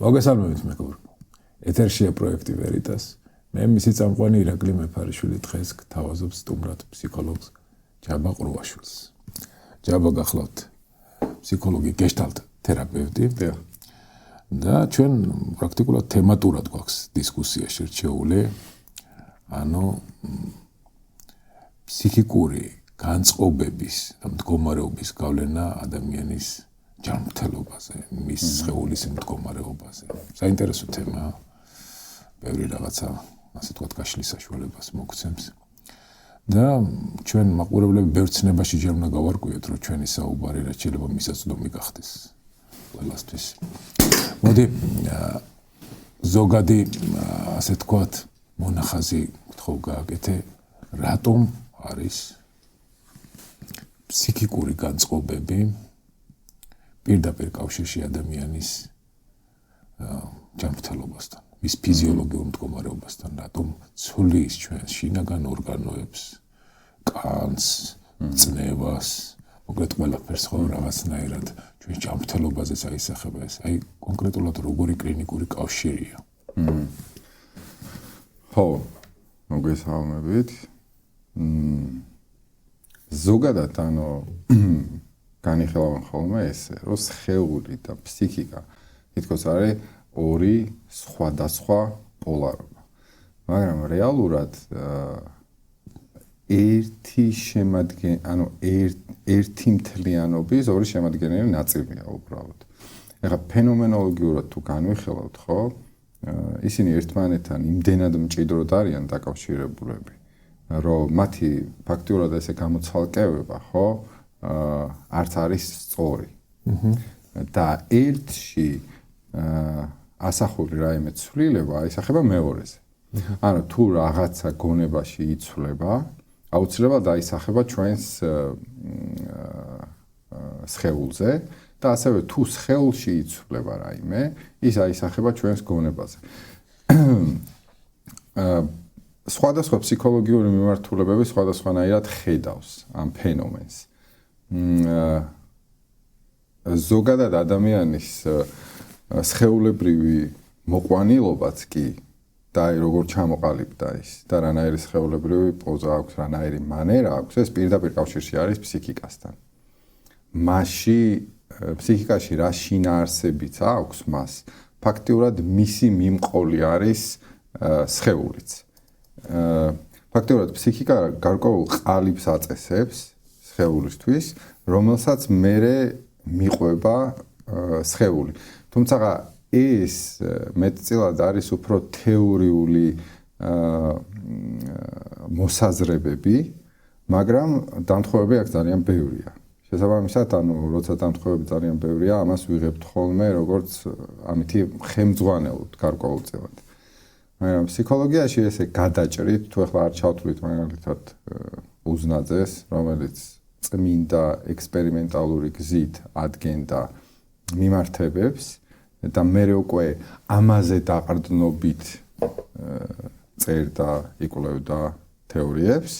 მოგესალმებით მეგობრებო. ეთერშია პროექტი ვერიტას. მე მისი წამყვანი ირაკლი მეფარიშვილი დღეს გთავაზობს სტუმრად ფსიქოლოგს ჯაბა ყრუაშვილს. ჯაბა გახლავთ ფსიქოლოგი გეშტალტ თერაპევტი. და ჩვენ პრაქტიკულად თემატურად გვაქვს დისკუსია შერჩეული. ანუ ფსიქიკური განწყობების და მდგომარეობის გავლენა ადამიანის ჯანმრთელობაზე, მის სხეულის მდგომარეობაზე. საინტერესო თემაა. ბევრი რაღაცა, ასე ვთქვათ, გაშლის საშუალებას მოგცემს. და ჩვენ მაყურებლები ბევრ ცნებაში ჯერ უნდა გავარკვიოთ, რომ ჩვენი საუბარი რაც შეიძლება მისაწვდომი გახდეს ყველასთვის. მოდი ზოგადი, ასე ვთქვათ, მონახაზი გთხოვ გააკეთე, რატომ არის ფსიქიკური განწყობები პირდაპირ კავშირში ადამიანის ჯანმრთელობასთან, მის ფიზიოლოგიურ მდგომარეობასთან, რატომ ცვლის ჩვენს შინაგან ორგანოებს, კანს, წნევას, მოკლედ ყველაფერს ხო რაღაცნაირად ჩვენს ჯანმრთელობაზეც აისახება ეს. აი კონკრეტულად როგორი კლინიკური კავშირია. ხო, მოგესალმებით. ზოგადად ანუ განიხილავენ ხოლმე ესე, რომ სხეული და ფსიქიკა თითქოს არის ორი სხვადასხვა პოლარობა. მაგრამ რეალურად ერთი მთლიანობის ორი შემადგენელი ნაწილია უბრალოდ. ეხლა ფენომენოლოგიურად თუ განვიხილავთ, ხო, ისინი ერთმანეთთან იმდენად მჭიდროდ არიან დაკავშირებულები, რომ მათი ფაქტიურად ესე გამოცალკევება, ხო, არც არის სწორი. და ერთში ასახული რაიმე ცვლილება აისახება მეორეზე. ანუ თუ რაღაცა გონებაში იცვლება, აუცილებლად აისახება ჩვენს სხეულზე და ასევე თუ სხეულში იცვლება რაიმე, ის აისახება ჩვენს გონებაზე. სხვადასხვა ფსიქოლოგიური მიმართულებები სხვადასხვანაირად ხედავს ამ ფენომენს. ზოგადად ადამიანის სხეულებრივი მოყვანილობაც კი და როგორ ჩამოყალიბდა ის და რანაირი სხეულებრივი პოზა აქვს, რანაირი მანერა აქვს, ეს პირდაპირ კავშირში არის ფსიქიკასთან. მასში ფსიქიკაში რა შინაარსებიც აქვს მას, ფაქტიურად მისი მიმყოლი არის სხეულიც. ფაქტიურად ფსიქიკა გარკვეულ ყალიბს აწესებს სხეულისთვის, რომელსაც მერე მიყვება სხეული. თუმცა ეს მეტწილად არის უფრო თეორიული მოსაზრებები, მაგრამ დამთხოვები აქ ძალიან ბევრია. შესაბამისად, ანუ როცა დამთხოვები ძალიან ბევრია, ამას ვიღებთ ხოლმე როგორც ამითი ხელმძღვანელობთ გარკვეულწილად. მაგრამ ფსიქოლოგიაში ესე გადაჭრით, თუ ახლა არ ჩავთვლით მაგალითად უზნაძეს, რომელიც წმინდა ექსპერიმენტალური გზით ადგენდა მიმართებებს და მერე უკვე ამაზე დაყრდნობით წერდა, იკვლევდა თეორიებს.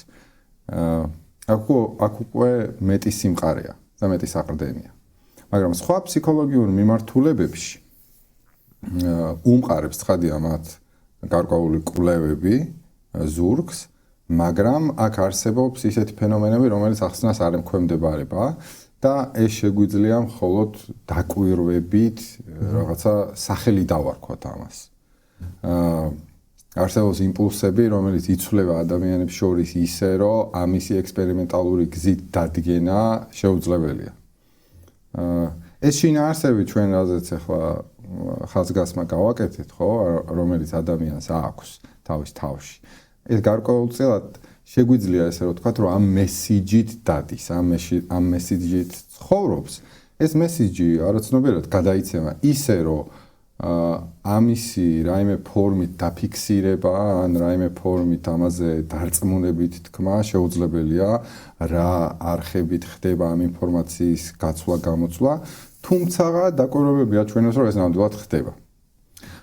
აქ უკვე მეტი სიმყარეა და მეტი საყრდენია. მაგრამ სხვა ფსიქოლოგიურ მიმართულებებში უმყარებს ცხადია მათ გარკვეული კვლევები ზურგს, მაგრამ აქ არსებობს ისეთი ფენომენები, რომელიც ახსნას არ ემქვემდებარება და ეს შეგვიძლია მხოლოდ დაკვირვებით რაღაცა სახელი დავარქვათ ამას. არსებობს იმპულსები, რომელიც იცვლება ადამიანებს შორის ისე, რომ ამისი ექსპერიმენტალური გზით დადგენა შეუძლებელია. ეს შინაარსები ჩვენ რაზეც ახლა ხაზგასმა გავაკეთეთ, ხო, რომელიც ადამიანს აქვს თავის თავში. ეს გარკვეულწილად შეგვიძლია ესე რომ ვთქვათ, რომ ამ მესიჯით დადის, ამ მესიჯით ცხოვრობს. ეს მესიჯი არაცნობიერად გადაიცემა ისე, რომ ამისი რაიმე ფორმით დაფიქსირება, ან რაიმე ფორმით ამაზე დარწმუნებით თქმა შეუძლებელია, რა არხებით ხდება ამ ინფორმაციის გაცვლა-გამოცვლა, თუმცა დაკვირვებები აჩვენებს, რომ ეს ნამდვილად ხდება.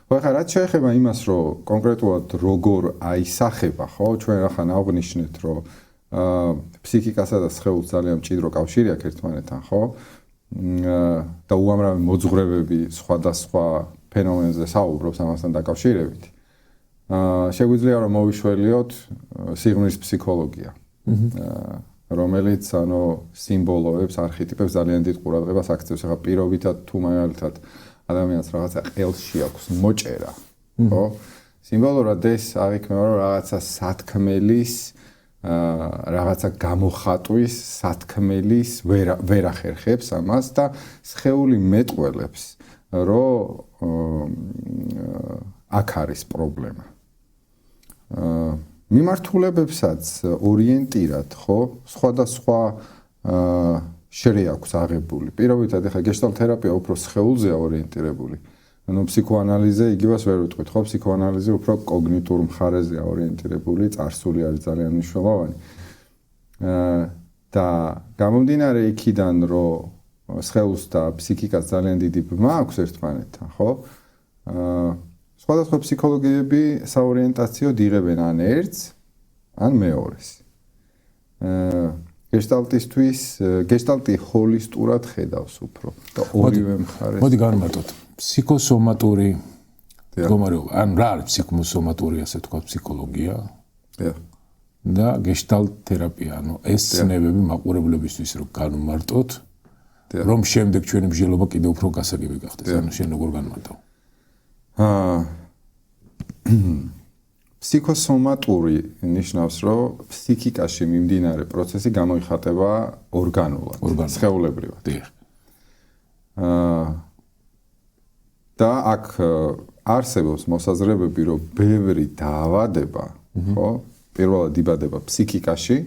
ხო, ახლა რაც შეეხება იმას, რომ კონკრეტულად როგორ აისახება, ხო, ჩვენ ახლა აღვნიშნეთ, რომ ფსიქიკასა და სხეულს ძალიან მჭიდრო კავშირი აქვს ერთმანეთთან, ხო? და უამრავი მოძღვრებები სხვადასხვა ფენომენზე საუბრობს ამასთან დაკავშირებით. შეგვიძლია რომ მოვიშველიოთ სიღრმის ფსიქოლოგია. რომელიც სიმბოლოებს, არქეტიპებს ძალიან დიდ ყურადღებას აქცევს. ახლა პირობითად თუ მაგალითად ადამიანს რაღაცა ყელში აქვს მოჭერა, ხო? სიმბოლურად ეს აღიქმება რომ რაღაცა სათქმელის, რაღაცა გამოხატვის, სათქმელის ვერ ახერხებს ამას და სხეული მეტყველებს, რომ აქ არის პრობლემა. მიმართულებებსაც ორიენტირად, ხო, სხვადასხვა შრე აქვს აღებული. პირობითად ახლა გეშტალტ თერაპია უფრო სხეულზეა ორიენტირებული. ანუ ფსიქოანალიზე იგივეს ვერ ვიტყვით, ხო, ფსიქოანალიზე უფრო კოგნიტურ მხარეზეა ორიენტირებული, წარსული არის ძალიან მნიშვნელოვანი. და გამომდინარე იქიდან, რომ სხეულს და ფსიქიკას ძალიან დიდი ბმა აქვს ერთმანეთთან, ხო? სხვადასხვა ფსიქოლოგიები საორიენტაციოდ იღებენ ან ერთს, ან მეორეს. გეშტალტისტვის, გეშტალტი ჰოლისტურად ხედავს უფრო და ორივე მხარეს. მოდი განმარტოთ. ფსიქოსომატური მდგომარეობა, ან რა არის ფსიქოსომატური, ასე თქვა, ფსიქოლოგია? და გეშტალტ თერაპია, ანუ ეს ცნებები მაყურებლებისთვის რომ განვმარტოთ, რომ შემდეგ ჩვენი მსჯელობა კიდევ უფრო გასაგები გახდეს. ანუ შენ როგორ განმარტავ? ფსიქოსომატური ნიშნავს, რომ ფსიქიკაში მიმდინარე პროცესი გამოიხატება ორგანულად, სხეულებრივად. დიახ. და აქ არსებობს მოსაზრებები, რომ ბევრი დაავადება, ხო, პირველად იბადება ფსიქიკაში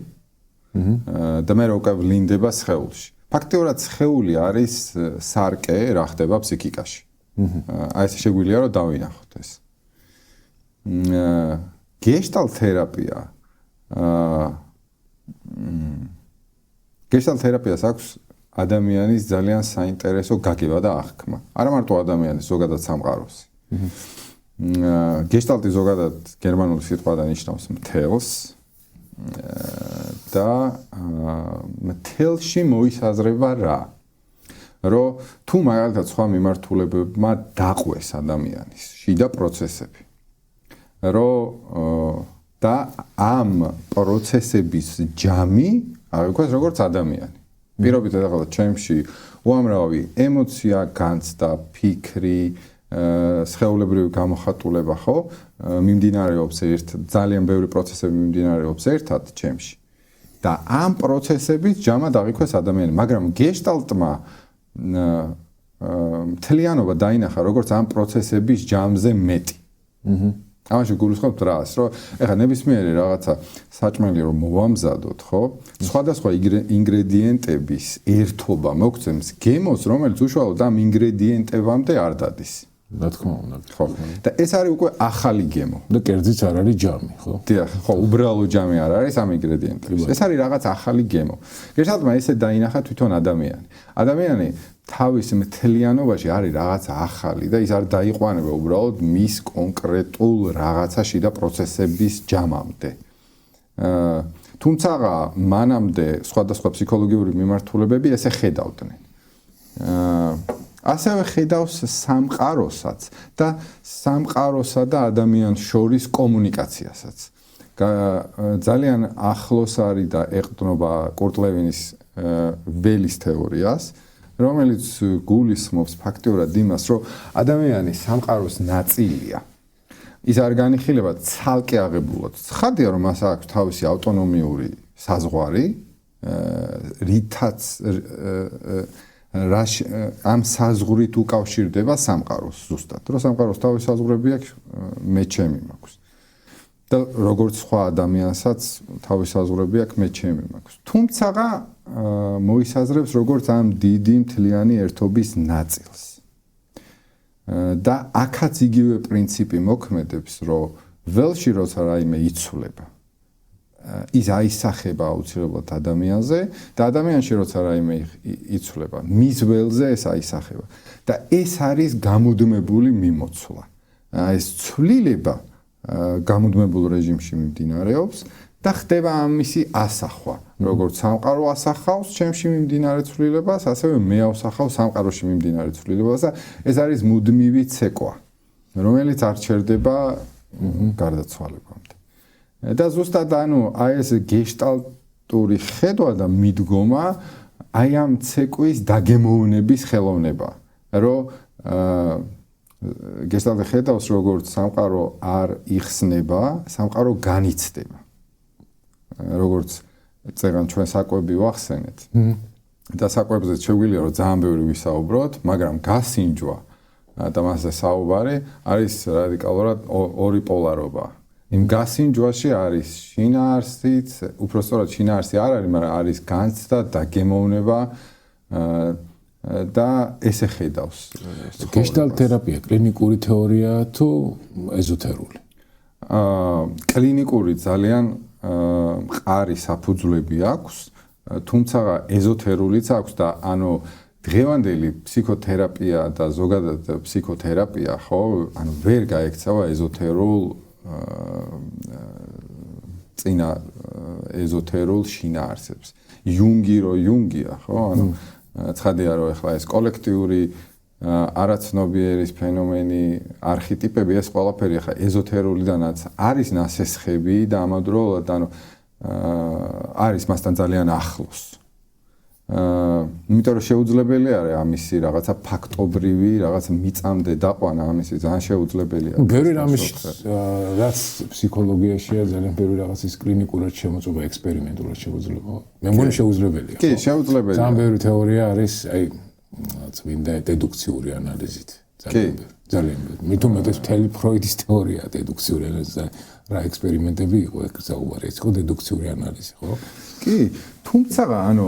და მე უკვე ვლინდება სხეულში. ფაქტიურად სხეული არის სარკე, რა ხდება ფსიქიკაში. აი ეს შეგვიძლია რომ დავინახოთ ეს. გეშტალტ თერაპია გეშტალტ თერაპიას აქვს ადამიანის ძალიან საინტერესო გაგება და აღქმა. არა მარტო ადამიანის, ზოგადად სამყაროს. გეშტალტი ზოგადად გერმანული სიტყვიდან ნიშნავს მთელს და მთელში მოისაზრება რა? რომ თუ მაგალითად სხვა მიმართულებებმა დაყვეს ადამიანის შიდა პროცესები, რომ და ამ პროცესების ჯამი აღიქვას როგორც ადამიანი. პირობითად ახლა ჩემში უამრავი ემოცია, განცდა, ფიქრი, სხეულებრივი გამოხატულება, ხო, მიმდინარეობს ძალიან ბევრი პროცესები მიმდინარეობს ერთად ჩემში. და ამ პროცესების ჯამად აღიქვას ადამიანი, მაგრამ გეშტალტმა მთლიანობა დაინახა როგორც ამ პროცესების ჯამზე მეტი. ამაში გულისხმობთ რას, რომ ეხლა ნებისმიერი რაღაცა საჭმელი რომ მოვამზადოთ, ხო? სხვადასხვა ინგრედიენტების ერთობა მოგცემს გემოს, რომელიც უშუალოდ ამ ინგრედიენტებამდე არ დადის. რა თქმა უნდა. ხო. და ეს არის უკვე ახალი გემო. და კერძიც არ არის ჯამი, ხო? დიახ, ხო, უბრალო ჯამი არ არის ამ ინგრედიენტების. ეს არის რაღაც ახალი გემო. გეშტალტმა ესე დაინახა თვითონ ადამიანი. ადამიანი თავის მთლიანობაში არის რაღაცა ახალი და ის არ დაიყვანება უბრალოდ მის კონკრეტულ რაღაცაში და პროცესების ჯამამდე. თუმცა მანამდე სხვადასხვა ფსიქოლოგიური მიმართულებები ესე ხედავდნენ. ასევე ხედავს სამყაროსაც და სამყაროსა და ადამიანს შორის კომუნიკაციასაც. ძალიან ახლოს არის და ეყრდნობა კურტ ლევინის ველის თეორიას, რომელიც გულისხმობს ფაქტიურად იმას, რომ ადამიანი სამყაროს ნაწილია. ის არ განიხილება ცალკე აღებულად. ცხადია, რომ მას აქვს თავისი ავტონომიური საზღვარი, რითაც ამ საზღვრით უკავშირდება სამყაროს ზუსტად. რომ სამყაროს თავისი საზღვრები აქვს, მე ჩემი მაქვს. და როგორც სხვა ადამიანსაც თავისი საზღვრები აქვს, მე ჩემი მაქვს. თუმცა მოისაზრებს როგორც ამ დიდი მთლიანი ერთობის ნაწილს. და აქაც იგივე პრინციპი მოქმედებს, რომ ველში როცა რაიმე იცვლება, ის აისახება აუცილებლად ადამიანზე და ადამიანში როცა რაიმე იცვლება, მის ველზე ეს აისახება. და ეს არის გამუდმებული მიმოცვლა. ეს ცვლილება გამუდმებულ რეჟიმში მიმდინარეობს და ხდება ამისი ასახვა. როგორც სამყარო ასახავს ჩემში მიმდინარე ცვლილებას, ასევე მე ავსახავ სამყაროში მიმდინარე ცვლილებას და ეს არის მუდმივი ცეკვა, რომელიც არ ჩერდება გარდაცვალებამდე. და ზუსტად აი ეს გეშტალტური ხედვა და მიდგომა აი ამ ცეკვის დაგემოვნების ხელოვნება, რომ გეშტალტი ხედავს როგორც სამყარო არ იხსნება, სამყარო განიცდება. როგორც წეგან ჩვენ საკვები ვახსენეთ. და საკვებზე შეგვიძლია რომ ძალიან ბევრი ვისაუბროთ, მაგრამ გასინჯვა და მასზე საუბარი არის რადიკალურად ორი პოლარობა. იმ გასინჯვაში არის შინაარსიც, უпростоრად შინაარსი არ არის, მაგრამ არის განცდა და გემოვნება და ესე ხედავს. გეშტალტ თერაპია კლინიკური თეორია თუ ეზოთერული? კლინიკური ძალიან მყარი საფუძვლები აქვს, თუმცა ეზოთერულიც აქვს და ანუ დღევანდელი ფსიქოთერაპია და ზოგადად ფსიქოთერაპია ხო, ანუ ვერ გაექცევა ეზოთერულ წინა ეზოთერულ შინაარსებს. იუნგი რო იუნგია, ხო? ანუ ცხადია რომ ახლა ეს კოლექტიური არაცნობიერის ფენომენი, არქეტიპები ეს ყველაფერი ახლა ეზოთერულიდანაც არის ნასესხები და ამავდროულად ანუ არის მასთან ძალიან ახლოს. იმიტომ რომ შეუძლებელი არის ამისი რაღაცა ფაქტობრივი, რაღაცა მიწამდე დაყვანა ამისი ძალიან შეუძლებელია. ბევრი რამის რაც ფსიქოლოგიაშია ძალიან ბევრი რაღაცის კლინიკურად შემოწმება, ექსპერიმენტულად შემოძლება. მე მგონი შეუძლებელია. კი, შეუძლებელია. ძალიან ბევრი თეორია არის, აი წმინდა დედუქციური ანალიზით. ძალიან ბევრი. მით უმეტეს მთელი ფროიდის თეორია დედუქციური ანალიზი. რა ექსპერიმენტები იყო ეგ საუბარი, ეს იყო დედუქციური ანალიზი, ხო? კი, თუმცა ანუ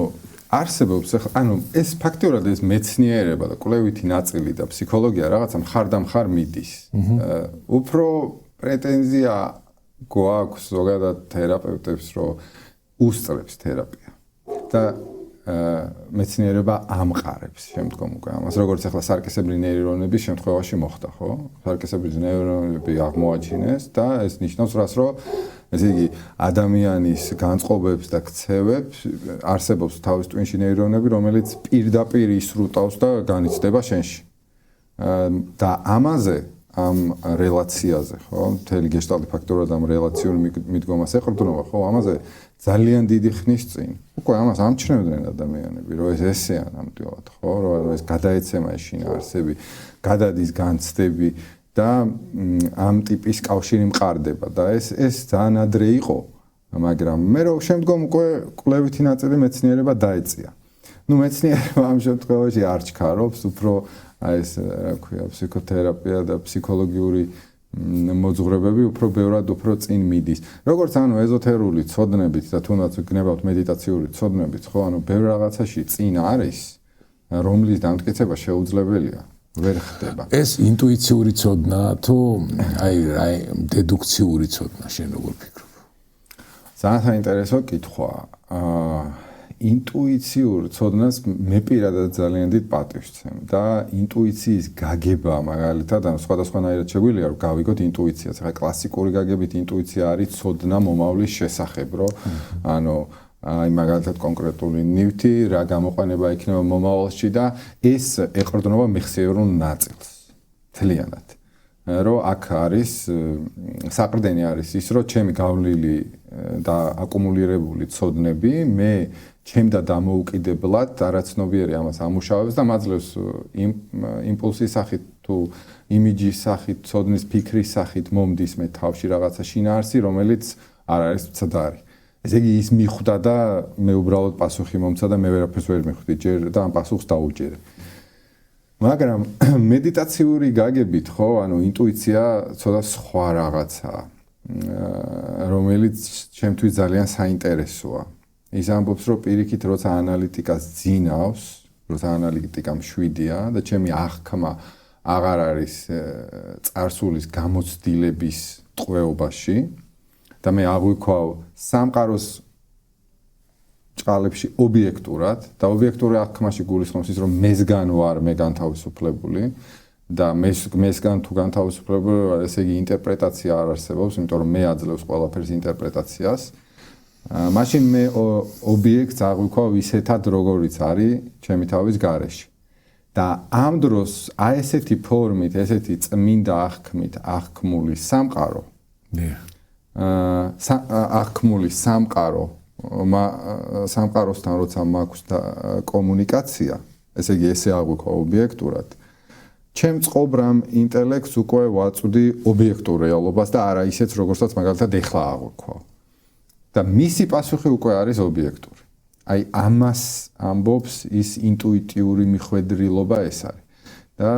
არსებობს ანუ ეს ფაქტიურად ეს მეცნიერება და კვლევითი ნაწილი და ფსიქოლოგია რაღაცა მხარდამხარ მიდის. უფრო პრეტენზია გვაქვს ზოგადად თერაპევტებს, რომ უსწრებს თერაპია და მეცნიერება ამყარებს შემდგომ უკვე ამას, როგორც ახლა სარკისებრი ნეირონების შემთხვევაში მოხდა, ხო? სარკისებრი ნეირონები აღმოაჩინეს და ეს ნიშნავს რას, რომ ესე იგი ადამიანის განწყობებს და ქცევებს არსებობს თავის ტვინში ნეირონები, რომელიც პირდაპირ ისრუტავს და განიცდება შენში. და ამაზე ამ რელაციაზე, ხო? მთელი გეშტალტი ფაქტორად ამ რელაციური მიდგომას ეყრდნობა, ხო? ამაზე ძალიან დიდი ხნის წინ. უკვე ამას ამჩნევდნენ ადამიანები, რომ ეს ესეა ნამდვილად, ხო? რომ ეს გადაეცემა ეს შინაარსები, გადადის განცდები და ამ ტიპის კავშირი მყარდება და ეს ძალიან ადრე იყო, მაგრამ მე რომ შემდგომ უკვე კვლევითი ნაწილი მეცნიერება დაეწია. ნუ მეცნიერება ამ შემთხვევაში არ ჩქარობს, უფრო აი ეს რა ქვია, ფსიქოთერაპია და ფსიქოლოგიური მოძღვრებები უფრო ბევრად უფრო წინ მიდის. როგორც ანუ ეზოთერული ცოდნებით და თუნდაც გნებავთ მედიტაციური ცოდნებით, ხო, ანუ ბევრ რაღაცაში წინ არის, რომლის დამტკიცება შეუძლებელია. ვერ ხდება. ეს ინტუიციური ცოდნა თუ აი დედუქციური ცოდნა შენ როგორ ფიქრობ? ძალიან საინტერესო კითხვა. ინტუიციურ ცოდნას მე პირადად ძალიან დიდ პატივს ვცემ და ინტუიციის გაგება მაგალითად ანუ სხვადასხვანაირად შეგვიძლია რომ გავიგოთ ინტუიციას. ახლა კლასიკური გაგებით ინტუიცია არის ცოდნა მომავლის შესახებ, რომ ანუ აი მაგალითად კონკრეტული ნივთი რა გამოყენება იქნება მომავალში და ეს ეყრდნობა მეხსიერულ ნაწილს თლიანად. რომ აქ არის საყრდენი არის ის, რომ ჩემი გავლილი და აკუმულირებული ცოდნები მე ჩემდა დამოუკიდებლად არაცნობიერი ამას ამუშავებს და მაძლევს იმპულსის სახით თუ იმიჯის სახით, ცოდნის ფიქრის სახით მომდის მე თავში რაღაცა შინაარსი, რომელიც არ არის მცდარი. ესე იგი ის მიხვდა და მე უბრალოდ პასუხი მომცა და მე ვერაფერს ვერ მიხვდი ჯერ და ამ პასუხს დაუჯერე. მაგრამ მედიტაციური გაგებით, ხო, ანუ ინტუიცია ცოტა სხვა რაღაცაა, რომელიც ჩემთვის ძალიან საინტერესოა. ის ამბობს, რომ პირიქით როცა ანალიტიკას ძინავს, როცა ანალიტიკა მშვიდია და ჩემი აღქმა აღარ არის წარსულის გამოცდილების ტყვეობაში და მე აღვიქვავ სამყაროს ჭყალებში ობიექტურად და ობიექტური აღქმაში გულისხმობს ის, რომ მესგან ვარ მე განთავისუფლებული და მესგან თუ განთავისუფლებული ვარ, ესე იგი ინტერპრეტაცია არ არსებობს, იმიტომ რომ მე აძლევს ყველაფერს ინტერპრეტაციას მაშინ მე ობიექტს აღვიქვავ ისეთად, როგორიც არის ჩემი თავის გარეშე. და ამ დროს აი ესეთი ფორმით, ესეთი წმინდა აღქმით აღქმული სამყარო. აღქმული სამყარო, სამყაროსთან როცა მაქვს კომუნიკაცია, ესე იგი ესე აღვიქვავ ობიექტურად. ჩემ წყობრამ ინტელექტს უკვე ვაწვდი ობიექტურ რეალობას და არა ისეც, როგორცაც მაგალითად ეხლა აღვიქვავ. და მისი პასუხი უკვე არის ობიექტური. აი ამას ამბობს ის ინტუიტიური მიხვედრილობა ეს არის. და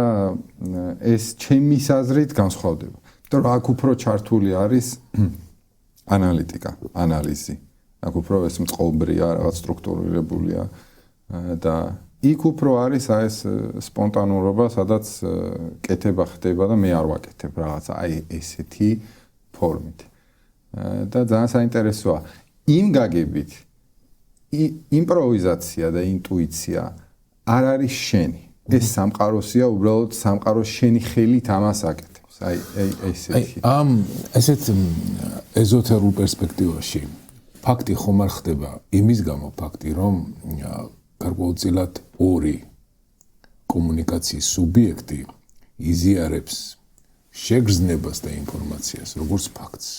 ეს ჩემის აზრით განსხვავდება. იმიტომ რომ აქ უფრო ჩართული არის ანალიტიკა, ანალიზი. აქ უფრო ეს მწყობრია, რაღაც სტრუქტურირებულია და იქ უფრო არის აი ეს სპონტანურობა, სადაც კეთება ხდება და მე არ ვაკეთებ რაღაცა აი ესეთი ფორმით. და ძალიან საინტერესოა. იმ გაგებით იმპროვიზაცია და ინტუიცია არ არის შენი. ეს სამყაროსია, უბრალოდ სამყარო შენი ხელით ამას აკეთებს. აი ესეთი. ამ ესეთ ეზოთერულ პერსპექტივაში ფაქტი ხომ არ ხდება იმის გამო ფაქტი, რომ გარკვეულწილად ორი კომუნიკაციის სუბიექტი იზიარებს შეგრძნებას და ინფორმაციას როგორც ფაქტს.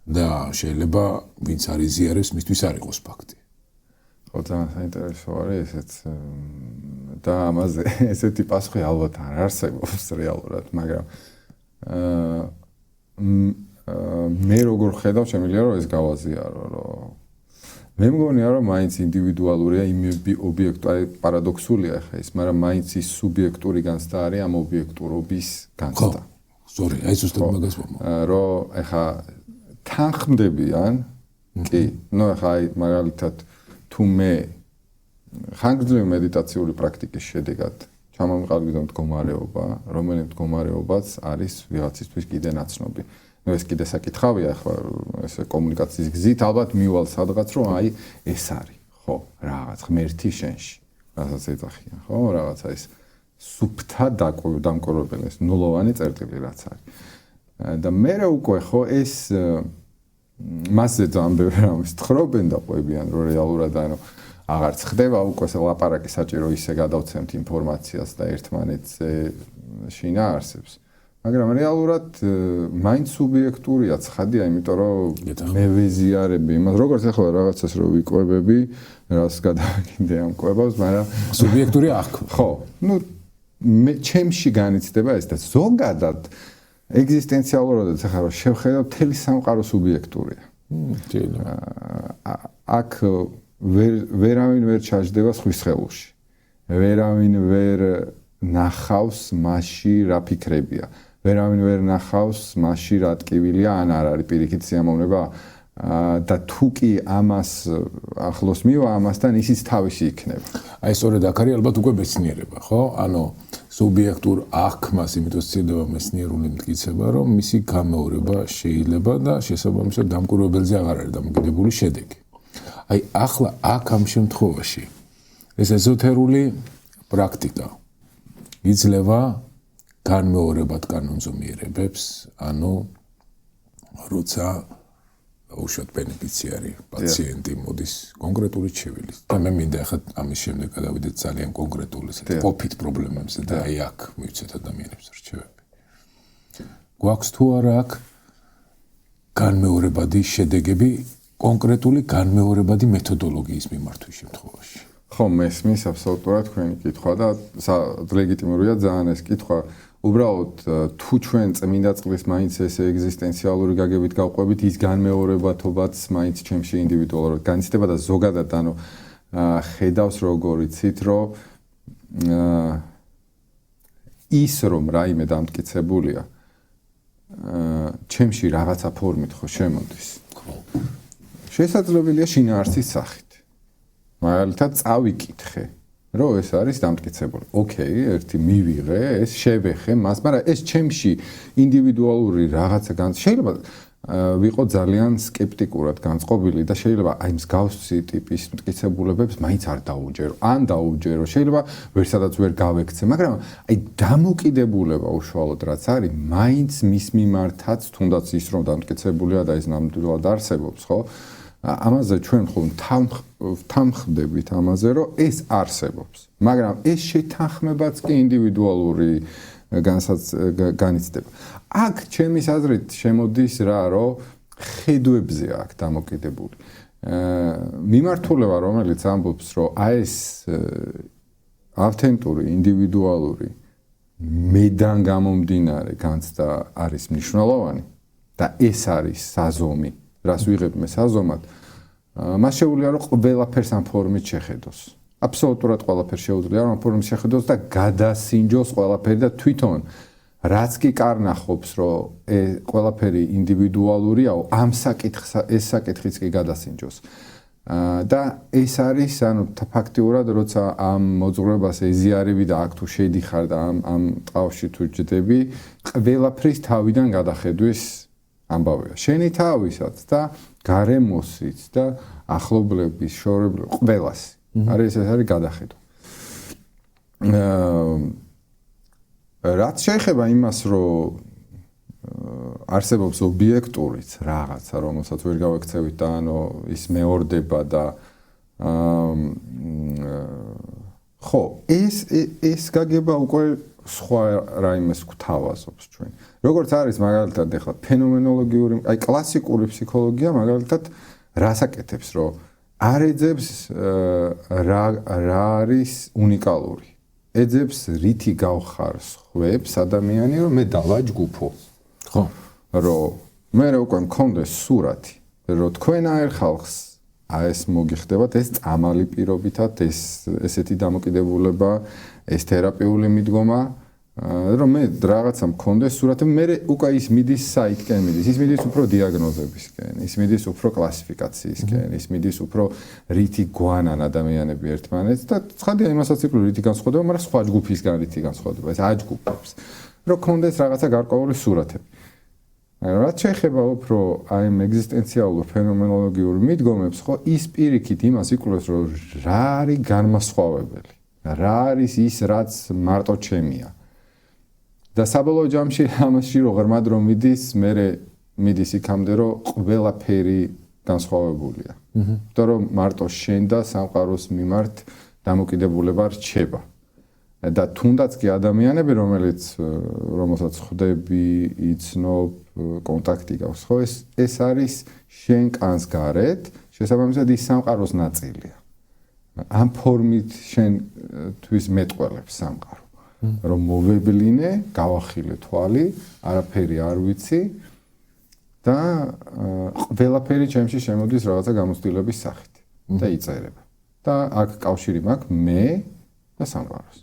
და შეიძლება ვინც არ იზიარებს, მისთვის არ იყოს ფაქტი. ხო, ძალიან საინტერესო არის ესეც და ამაზე ესეთი პასუხი ალბათ არ არსებობს რეალურად, მაგრამ მე როგორ ხედავ, შემიძლია რომ ეს გავაზიარო, რომ მე მგონია რომ მაინც ინდივიდუალურია იმ ობიექტური პარადოქსულია ხა ის, მაგრამ მაინც ის სუბიექტური განცდა არის ამ ობიექტურობის განცდა. სწორი, აი ზუსტად მაგას ვამბობ. რომ ეხა თანხმდებიან, კი, ნუ ეხა აი მაგალითად თუ მე ხანგრძლივი მედიტაციული პრაქტიკის შედეგად ჩამომყალიბდა მდგომარეობა, რომელიც მდგომარეობაც არის ვიღაცისთვის კიდე ნაცნობი. ნუ ეს კიდე საკითხავია, ახლა ესე კომუნიკაციის გზით ალბათ მივალ სადღაც, რომ აი ეს არის, ხო, რაღაც ღმერთი შენში, რასაც ეძახიან, ხო, რაღაცა ეს სუფთა დამკვირვებელი, ეს ნულოვანი წერტილი რაც არის. და მე უკვე ხო ეს მასზე ძალიან ბევრი რამის თხრობენ და ყვებიან, რომ რეალურად ანუ აღარც ხდება უკვე ლაპარაკი საჭირო ისე გადავცემთ ინფორმაციას და ერთმანეთზე შინაარსებს. მაგრამ რეალურად მაინც სუბიექტურია ცხადია, იმიტომ რომ მე ვეზიარები იმას, როგორც ახლა რაღაცას რო ვიყვებები, რას გადავაკიდე ამ ყვებას, მაგრამ სუბიექტური აღქმა. ხო, ნუ მე ჩემში განიცდება ეს და ზოგადად ეგზისტენციალურადაც ახლა რომ შევხედავ, მთელი სამყარო სუბიექტურია. აქ ვერავინ ვერ ჩაჯდება სხვის ხელში. ვერავინ ვერ ნახავს მასში რა ფიქრებია. ვერავინ ვერ ნახავს მასში რა ტკივილია, ან არ არის პირიქით სიამოვნება და თუ კი ამას ახლოს მივა ამასთან ისიც თავისი იქნება. აი სწორედ აქ არის ალბათ უკვე მეცნიერება, ხო? ანუ სუბიექტურ აღქმას იმითოს ცდილდება მეცნიერული მტკიცება, რომ მისი გამეორება შეიძლება და შესაბამისად დამკვირვებელზე აღარ არის დამოკიდებული შედეგი. აი ახლა აქ ამ შემთხვევაში ეს ეზოთერული პრაქტიკა იძლევა განმეორებად კანონზომიერებებს, ანუ როცა უშუალოდ ბენეფიციარი პაციენტი მოდის კონკრეტული ჩევილით. და მე მინდა ახლა ამის შემდეგ გადავიდეთ ძალიან კონკრეტულ ესეთ ყოფით პრობლემებზე და აი აქ მივცეთ ადამიანებს რჩევები. გვაქვს თუ არა აქ განმეორებადი შედეგები კონკრეტული განმეორებადი მეთოდოლოგიის მიმართვის შემთხვევაში. ხო, მესმის აბსოლუტურად თქვენი კითხვა და ლეგიტიმურია ძალიან ეს კითხვა. უბრალოდ თუ ჩვენ წმინდა წყლის მაინც ეს ეგზისტენციალური გაგებით გავყვებით, ის განმეორებათობაც მაინც ჩემში ინდივიდუალურად განიცდება და ზოგადად ანუ ხედავს როგორ იცით, რომ ის რომ რაიმე დამტკიცებულია ჩემში რაღაცა ფორმით ხო შემოდის. შესაძლებელია შინაარსის სახით. მაგალითად წავიკითხე, რომ ეს არის დამტკიცებული. ოკეი, ერთი მივიღე, ეს შევეხე მას, მაგრამ ეს ჩემში ინდივიდუალური რაღაცა შეიძლება ვიყო ძალიან სკეპტიკურად განწყობილი და შეიძლება აი მსგავსი ტიპის მტკიცებულებებს მაინც არ დაუჯერო. ან დაუჯერო, შეიძლება ვერსადაც ვერ გავექცე, მაგრამ აი დამოკიდებულება უშუალოდ რაც არის, მაინც მის მიმართაც, თუნდაც ის რომ დამტკიცებულია და ის ნამდვილად არსებობს, ხო? ამაზე ჩვენ ხომ თანხმდებით ამაზე, რომ ეს არსებობს. მაგრამ ეს შეთანხმებაც კი ინდივიდუალური განიცდება. აქ ჩემის აზრით შემოდის რა, რომ ხედვებზე აქ დამოკიდებული. მიმართულება, რომელიც ამბობს, რომ აი ეს ავთენტური, ინდივიდუალური მედან გამომდინარე განცდა არის მნიშვნელოვანი და ეს არის საზომი, რას ვიღებ მე საზომად, მას შეუძლია რომ ყველაფერს ამ ფორმით შეხედოს. აბსოლუტურად ყველაფერს შეუძლია რომ ამ ფორმით შეხედოს და გადასინჯოს ყველაფერი და თვითონ რაც კი კარნახობს რომ ყველაფერი ინდივიდუალურიაო, ამ ეს საკითხიც კი გადასინჯოს. და ეს არის ანუ ფაქტიურად როცა ამ მოძღვრებას ეზიარები და აქ თუ შედიხარ და ამ ტყავში თუ ჯდები, ყველაფრის თავიდან გადახედვის ამბავია. შენი თავისაც და გარემოსიც და ახლობლების, შორებლების, ყველას. არის ეს არის გადახედვა. რაც შეეხება იმას, რომ არსებობს ობიექტურიც რაღაცა, რომელსაც ვერ გავექცევით და ანუ ის მეორდება და ხო, ეს გაგება უკვე სხვა რაიმეს გვთავაზობს ჩვენ. როგორც არის მაგალითად ეხლა ფენომენოლოგიური, აი კლასიკური ფსიქოლოგია მაგალითად რას აკეთებს, რომ არ ეძებს რა არის უნიკალური. ეძებს რითი გავხარ სხვებს ადამიანი, რომ მე დავაჯგუფო. ხო, რომ მე უკვე მქონდეს სურათი, რომ თქვენაერ ხალხს ეს მოგიხდებათ, ეს წამალი პირობითად, ესეთი დამოკიდებულება, ეს თერაპიული მიდგომა, რომ მე რაღაცა მქონდეს სურათი, მე უკვე ის მიდის საითკენ მიდის, ის მიდის უფრო დიაგნოზებისკენ, ის მიდის უფრო კლასიფიკაციისკენ, ის მიდის უფრო რითი გვანან ადამიანები ერთმანეთს და ცხადია იმასაც იკვლევ რითი განსხვავდება, მაგრამ სხვა ჯგუფისგან რითი განსხვავდება, ეს აჯგუფებს, რომ მქონდეს რაღაცა გარკვეული სურათები. რაც შეეხება უფრო აი ამ ეგზისტენციალურ ფენომენოლოგიურ მიდგომებს, ხო, ის პირიქით იმას იკვლევს, რომ რა არის განმასხვავებელი, რა არის ის, რაც მარტო ჩემია. და საბოლოო ჯამში ამაში რო ღრმად რომ მიდის იქამდე, რომ ყველაფერი განსხვავებულია. იმიტომ რომ მარტო შენ და სამყაროს მიმართ დამოკიდებულება რჩება. და თუნდაც კი ადამიანები, რომელსაც ხვდები, იცნობ, კონტაქტი გაქვს, ხო, ეს არის შენ კანს გარეთ, შესაბამისად ის სამყაროს ნაწილია. ამ ფორმით შენ თვის მეტყველებს სამყარო. რომ მოვებლინე, გავახილე თვალი, არაფერი არ ვიცი და ყველაფერი ჩემში შემოდის რაღაცა გამოცდილების სახით და იწერება. და აქ კავშირი მაქვს მე და სამყაროს.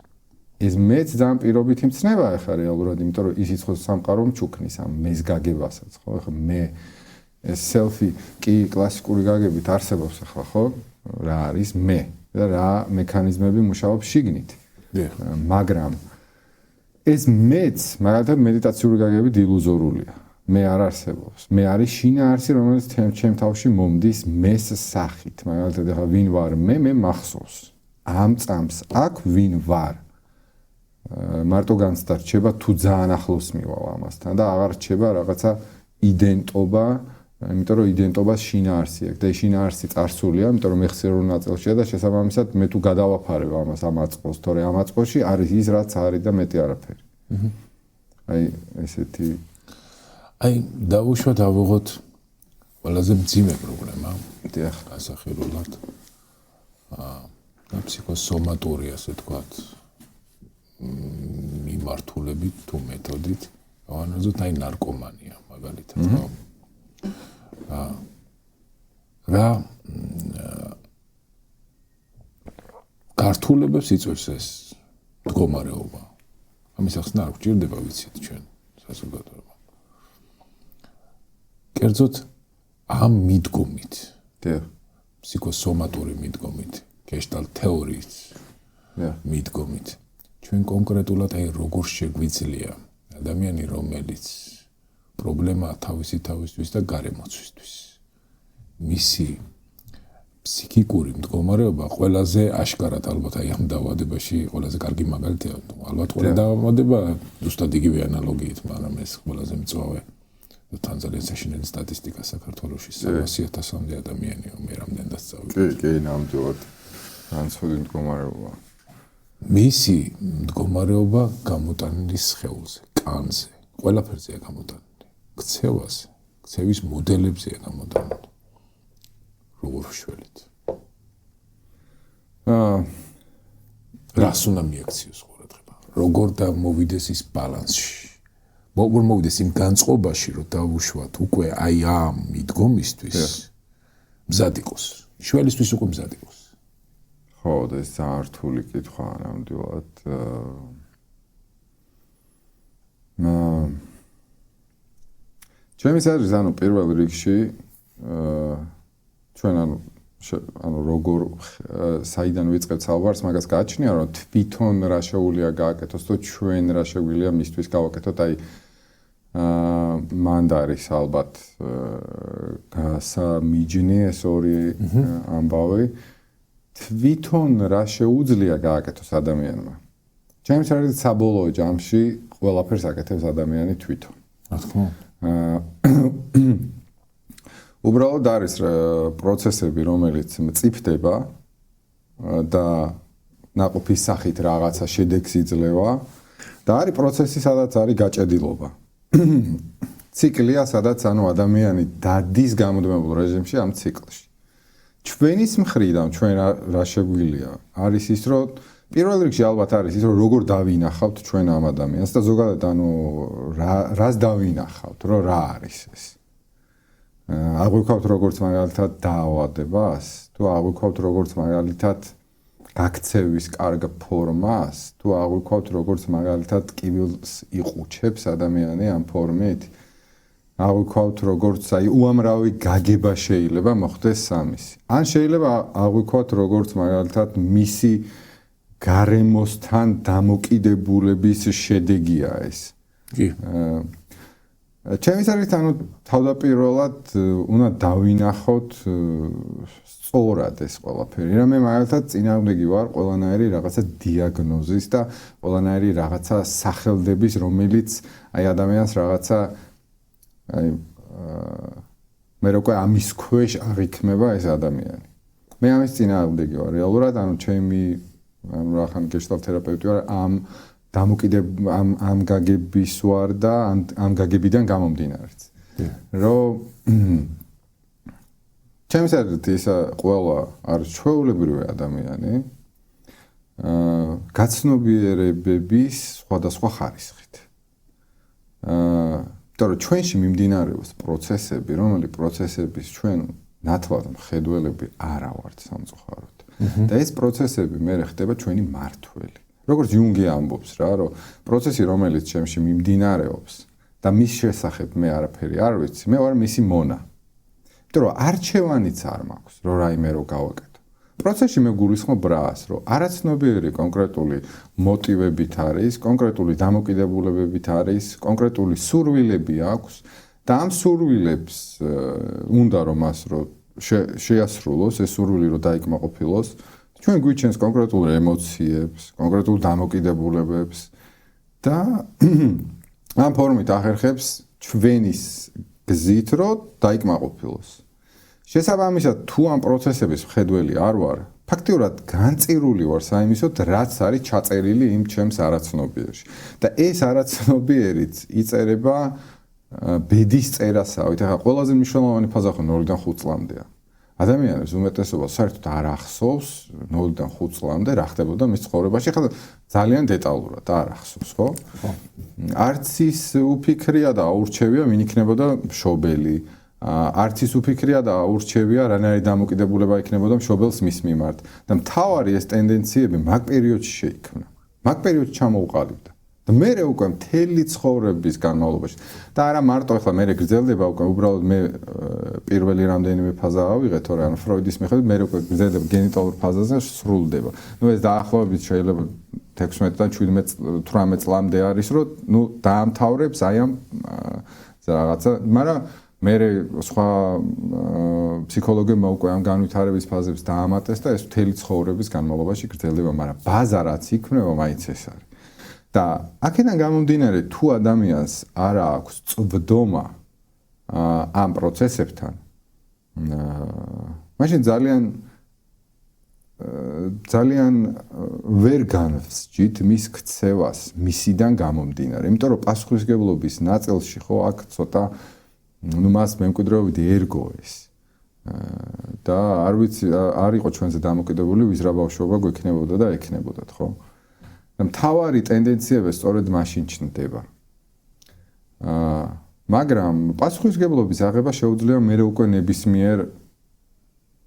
ეს მეც ძალიან პირობითი მცნებაა ახლა რეალურად, იმიტომ რომ ისიც ხო სამყარო მჩუქნის ამ მეს გაგებასაც, ხო? ახლა მე ეს selfie კი კლასიკური გაგებით არსებობს ახლა, ხო? რა არის მე და რა მექანიზმები მუშაობს შიგნით. მაგრამ ეს მეც მაგალითად მედიტაციური გაგებით ილუზორულია. მე არ არსებობს. მე არის შინაარსი, რომელიც ჩემ თავში მომდის მეს სახით. მაგალითად ახლა ვინ ვარ მე მახსოვს. ამ წამს აქ ვინ ვარ? მარტო განცდა რჩება თუ ძალიან ახლოს მივალ ამასთან და აღარ რჩება რაღაცა იდენტობა, იმიტომ რომ იდენტობას შინაარსი აქვს და შინაარსი წარსულია, იმიტომ რომ მეხსიერულ ნაწილშია და შესაბამისად მე თუ გადავაფარებ ამას ამ აწყოს, თორე ამ აწყოში არის ის რაც არის და მეტი არაფერი. აი ესეთი აი დავუშვათ ავიღოთ ყველაზე მძიმე პრობლემა. დიახ, ასახელულად. ფსიქოსომატური ასე თქვათ მიმართულებით თუ მეთოდით, ავანაზოთ აი ნარკომანია მაგალითად, ხო? რა გართულებებს იწვევს ეს მდგომარეობა? ამის ახსნა არ გვჭირდება ვიცით ჩვენ საზოგადოება. კერძოდ ამ მიდგომით, ფსიქოსომატური მიდგომით, გეშტალტ თეორიის მიდგომით, ჩვენ კონკრეტულად აი როგორ შეგვიძლია ადამიანი, რომელიც პრობლემა თავისთვის და გარემოცისთვის. მისი ფსიქიკური მდგომარეობა ყველაზე აშკარად ალბათ აი ამ დაავადებაში ყველაზე კარგი მაგალითია. ალბათ ყველა დაავადება ზუსტად იგივე ანალოგიით, მაგრამ ეს ყველაზე მწვავე Tanzania's session statistika საქართველოში 300,000-მდე ადამიანია, მე რამდენადაც წავიდა. კი, ნამდვილად. განსხვავებული მდგომარეობა. მისი მდგომარეობა გამოტანილი სხეულზე, კანზე, ყველაფერზეა გამოტანილი. ქცევაზე, ქცევის მოდელებზეა გამოტანილი. როგორ შველით? რას უნდა მიაქციოს ყურადღება? როგორ დამოვიდეს ის ბალანსში? როგორ მოვიდეს იმ განწყობაში, რომ დავუშვათ უკვე აი ამ მიდგომისთვის მზად იყოს. შველისთვის უკვე მზად იყოს. ხო, ეს ძალიან რთული კითხვა ნამდვილად. ჩემს აზრით, ანუ პირველ რიგში ჩვენ ანუ როგორ საიდან ვიწყებთ საუბარს, მაგას გააჩნია, რომ თვითონ რა შეუძლია გააკეთოს, თუ ჩვენ რა შეგვიძლია მისთვის გავაკეთოთ, აი მანდ არის ალბათ გასამიჯნი ეს ორი ამბავი. თვითონ რა შეუძლია გააკეთოს ადამიანმა. ჩემს აზრით, საბოლოო ჯამში ყველაფერს აკეთებს ადამიანი თვითონ. რა თქმა უნდა. უბრალოდ არის პროცესები, რომელიც მწიფდება და ნაყოფის სახით რაღაცა შედეგს იძლევა და არის პროცესი, სადაც არის გაჭედილობა. ციკლია, სადაც ანუ ადამიანი დადის გამუდმებულ რეჟიმში ამ ციკლში. ჩვენის მხრიდან ჩვენ რა შეგვიძლია არის ის, რომ პირველ რიგში ალბათ არის ის, რომ როგორ დავინახავთ ჩვენ ამ ადამიანს და ზოგადად ანუ რას დავინახავთ, რომ რა არის ეს. აღვიქვავთ როგორც მაგალითად დაავადებას, თუ აღვიქვავთ როგორც მაგალითად გაქცევის კარგ ფორმას, თუ აღვიქვავთ როგორც მაგალითად ტკივილს იყუჩებს ადამიანი ამ ფორმით, აღვიქვავთ როგორც აი უამრავი გაგება შეიძლება მოხდეს სამისი. ან შეიძლება აღვიქვავთ როგორც მაგალითად მისი გარემოსთან დამოკიდებულების შედეგია ეს. კი. ჩემს აზრით, ანუ თავდაპირველად უნდა დავინახოთ სწორად ეს ყველაფერი. რა მე მაგალითად წინააღმდეგი ვარ ყველანაირი რაღაცა დიაგნოზის და ყველანაირი რაღაცა სახელდების, რომელიც აი ადამიანს რაღაცა აი მე როგორ ამის ქვეშ აღიქმება ეს ადამიანი. მე ამის წინააღმდეგი ვარ. რეალურად, ანუ ჩემი რახან გეშტალტ თერაპევტი ვარ ამ ამ გაგების ვარ და ამ გაგებიდან გამომდინარეც. რომ ჩემს აზრით ის ყველა არის ჩვეულებრივი ადამიანი გაცნობიერებების სხვადასხვა ხარისხით. იმიტომ რომ ჩვენში მიმდინარეობს პროცესები, რომელი პროცესების ჩვენ ნათლად მხედველები არა ვართ სამწუხაროდ. და ეს პროცესები მე ხდება ჩვენი მართველი. როგორც იუნგი ამბობს რა, რომ პროცესი რომელიც ჩემში მიმდინარეობს და მის შესახებ მე არაფერი არ ვიცი, მე ვარ მისი მონა. იმიტომ რომ არჩევანიც არ მაქვს, რომ რაიმე რო გავაკეთო. პროცესში მე გულისხმობ რას, რომ არაცნობიერი კონკრეტული მოტივებით არის, კონკრეტული დამოკიდებულებებით არის, კონკრეტული სურვილები აქვს და ამ სურვილებს უნდა რომ მას რო შეასრულოს, ეს სურვილი რო დაიკმაყოფილოს, ჩვენ გვიჩენს კონკრეტულ ემოციებს, კონკრეტულ დამოკიდებულებებს და ამ ფორმით ახერხებს ჩვენის გზით რო დაიკმაყოფილოს. შესაბამისად, თუ ამ პროცესების მხედველი არ ვარ, ფაქტიურად განწირული ვარ საიმისოდ, რაც არის ჩაწერილი იმ ჩემს არაცნობიერში. და ეს არაცნობიერიც იწერება ბედის წერასავით. ახლა ყველაზე მნიშვნელოვანი ფაზა ხო 0-დან 5 წლამდეა. ადამიანის უმეტესობა საერთოდ არ ახსოვს 0-დან 5 წლამდე რა ხდებოდა მის ცხოვრებაში. ახლა ძალიან დეტალურად არ ახსოვს, ხო? არც ის უფიქრია და აურჩევია, ვინ იქნებოდა მშობელი. არც ის უფიქრია და აურჩევია, რანაირი დამოკიდებულება იქნებოდა მშობელს მის მიმართ. და მთავარი ეს ტენდენციები მაგ პერიოდში შეიქმნა. მაგ პერიოდში ჩამოუყალიბდა. და მე უკვე მთელი ცხოვრების განმავლობაში და არა მარტო ახლა მე გრძელდება უკვე უბრალოდ მე პირველი რამდენიმე ფაზა ავიღე, თორე ანუ ფროიდის მიხედვით მე უკვე გრძელდება გენიტალურ ფაზაზე სრულდება. ნუ ეს დაახლოებით შეიძლება 16-დან 17-18 წლამდე არის, რომ ნუ დაამთავრებს აი ამ რაღაცა, მაგრამ მე სხვა ფსიქოლოგებმა უკვე ამ განვითარების ფაზებს დაამატეს და ეს მთელი ცხოვრების განმავლობაში გრძელდება, მაგრამ ბაზა რაც იქნება, მაინც ეს არის. და აქედან გამომდინარე, თუ ადამიანს არა აქვს წვდომა ამ პროცესებთან მაშინ ძალიან ვერ განვსჯით მის ქცევას მისიდან გამომდინარე. იმიტომ რომ პასუხისმგებლობის ნაწილში ხო აქ ცოტა მას მემკვიდრეობით ერგო ეს. და არ ვიცი არ იყო ჩვენზე დამოკიდებული ვის რა ბავშვობა გვექნებოდა და ექნებოდათ, ხო? და მთავარი ტენდენციები სწორედ მაშინ ჩნდება. მაგრამ პასუხისმგებლობის აღება შეუძლია მერე უკვე ნებისმიერ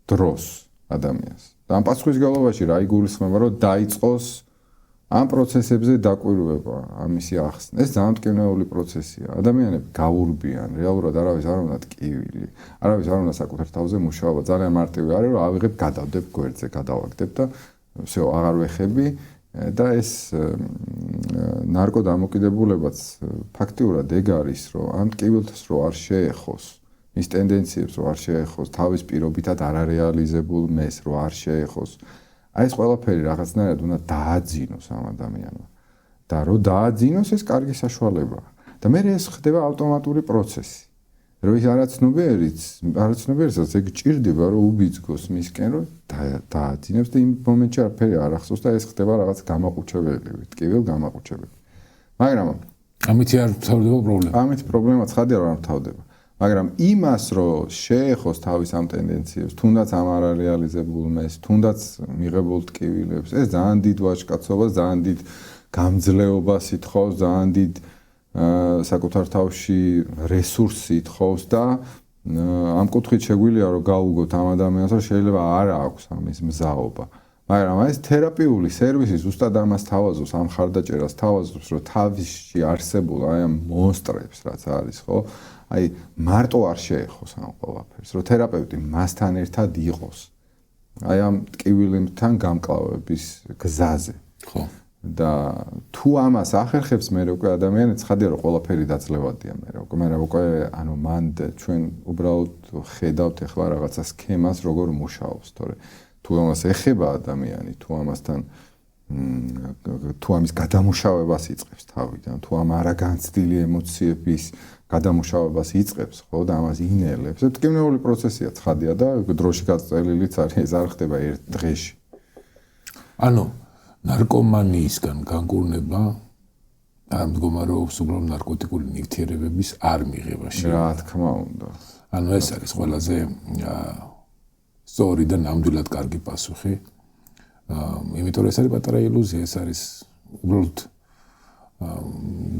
დროს ადამიანს. და ამ პასუხისმგებლობაში რა იგულისხმება, რომ დაიწყოს ამ პროცესებზე დაკვირვება, ამისი ახსნა. ეს ძალიან მტკივნეული პროცესია. ადამიანები გაურბიან, რეალურად არავის არ უნდა ტკივილი, არავის არ უნდა საკუთარ თავზე მუშაობა. ძალიან მარტივი არის, რომ ავიღებ, გადავდებ გვერდზე, გადავაგდებ და всё, აღარ ვეხები და ეს ნარკოდამოკიდებულებაც ფაქტიურად ეგ არის, რომ ამ ტკივილს რო არ შეეხოს, მის ტენდენციებს რო არ შეეხოს, თავის პირობითად არარეალიზებულ მეს რო არ შეეხოს. აი ეს ყველაფერი რაღაცნაირად უნდა დააძინოს ამ ადამიანმა. და რო დააძინოს ეს კარგი საშუალებაა. და მე ეს ხდება ავტომატური პროცესი. რომ ის არაცნობიერსაც ეგ ჭირდება რომ უბიძგოს მისკენ რომ დააძინებს და იმ მომენტში არაფერი არ ახსოვს და ეს ხდება რაღაც გამაყუჩებელი, ტკივილ გამაყუჩებელი. მაგრამ ამით არ მთავრდება პრობლემა. ამით პრობლემა ცხადია რომ არ მთავრდება. მაგრამ იმას რომ შეეხოს თავის ამ ტენდენციებს, თუნდაც ამ არარეალიზებულ მეს, თუნდაც მიღებულ ტკივილებს, ეს ძალიან დიდ ვაჟკაცობას, ძალიან დიდ გამძლეობას ითხოვს, ძალიან დიდ საკუთარ თავში რესურსს ითხოვს და ამ კუთხით შეგვიძლია რომ გაუგოთ ამ ადამიანს, რომ შეიძლება არ აქვს ამის მზაობა. მაგრამ ეს თერაპიული სერვისი ზუსტად ამას თავაზობს, ამ ხარდაჭერას თავაზობს, რომ თავში არსებულ აი ამ მონსტრებს რაც არის, ხო? აი მარტო არ შეეხოს ამ ყველაფერს, რომ თერაპევტი მასთან ერთად იყოს. აი ამ ტკივილებთან გამკლავების გზაზე. ხო. და თუ ამას ახერხებს მე უკვე ადამიანი ცხადია რომ ყველაფერი დაძლევადია მე უკვე ანუ მან ჩვენ უბრალოდ ხედავთ ახლა რაღაცა სქემას როგორ მუშაობს, თორე თუ ამას ეხება ადამიანი, თუ ამასთან თუ ამის გადამუშავებას იწყებს თავიდან, თუ ამ არაგანცდილი ემოციების გადამუშავებას იწყებს, ხო და ამას ინელებს. ეს ტკივნეული პროცესია ცხადია და დროში გაწელილიც არის, ეს არ ხდება ერთ დღეში. ანუ ნარკომანიისგან განკურნება არ მდგომარეობს უბრალოდ ნარკოტიკული ნივთიერებების არ მიღებაში. რა თქმა უნდა. ანუ ეს არის ყველაზე სწორი და ნამდვილად კარგი პასუხი. იმიტომ რომ ეს არის პატარა ილუზია, ეს არის უბრალოდ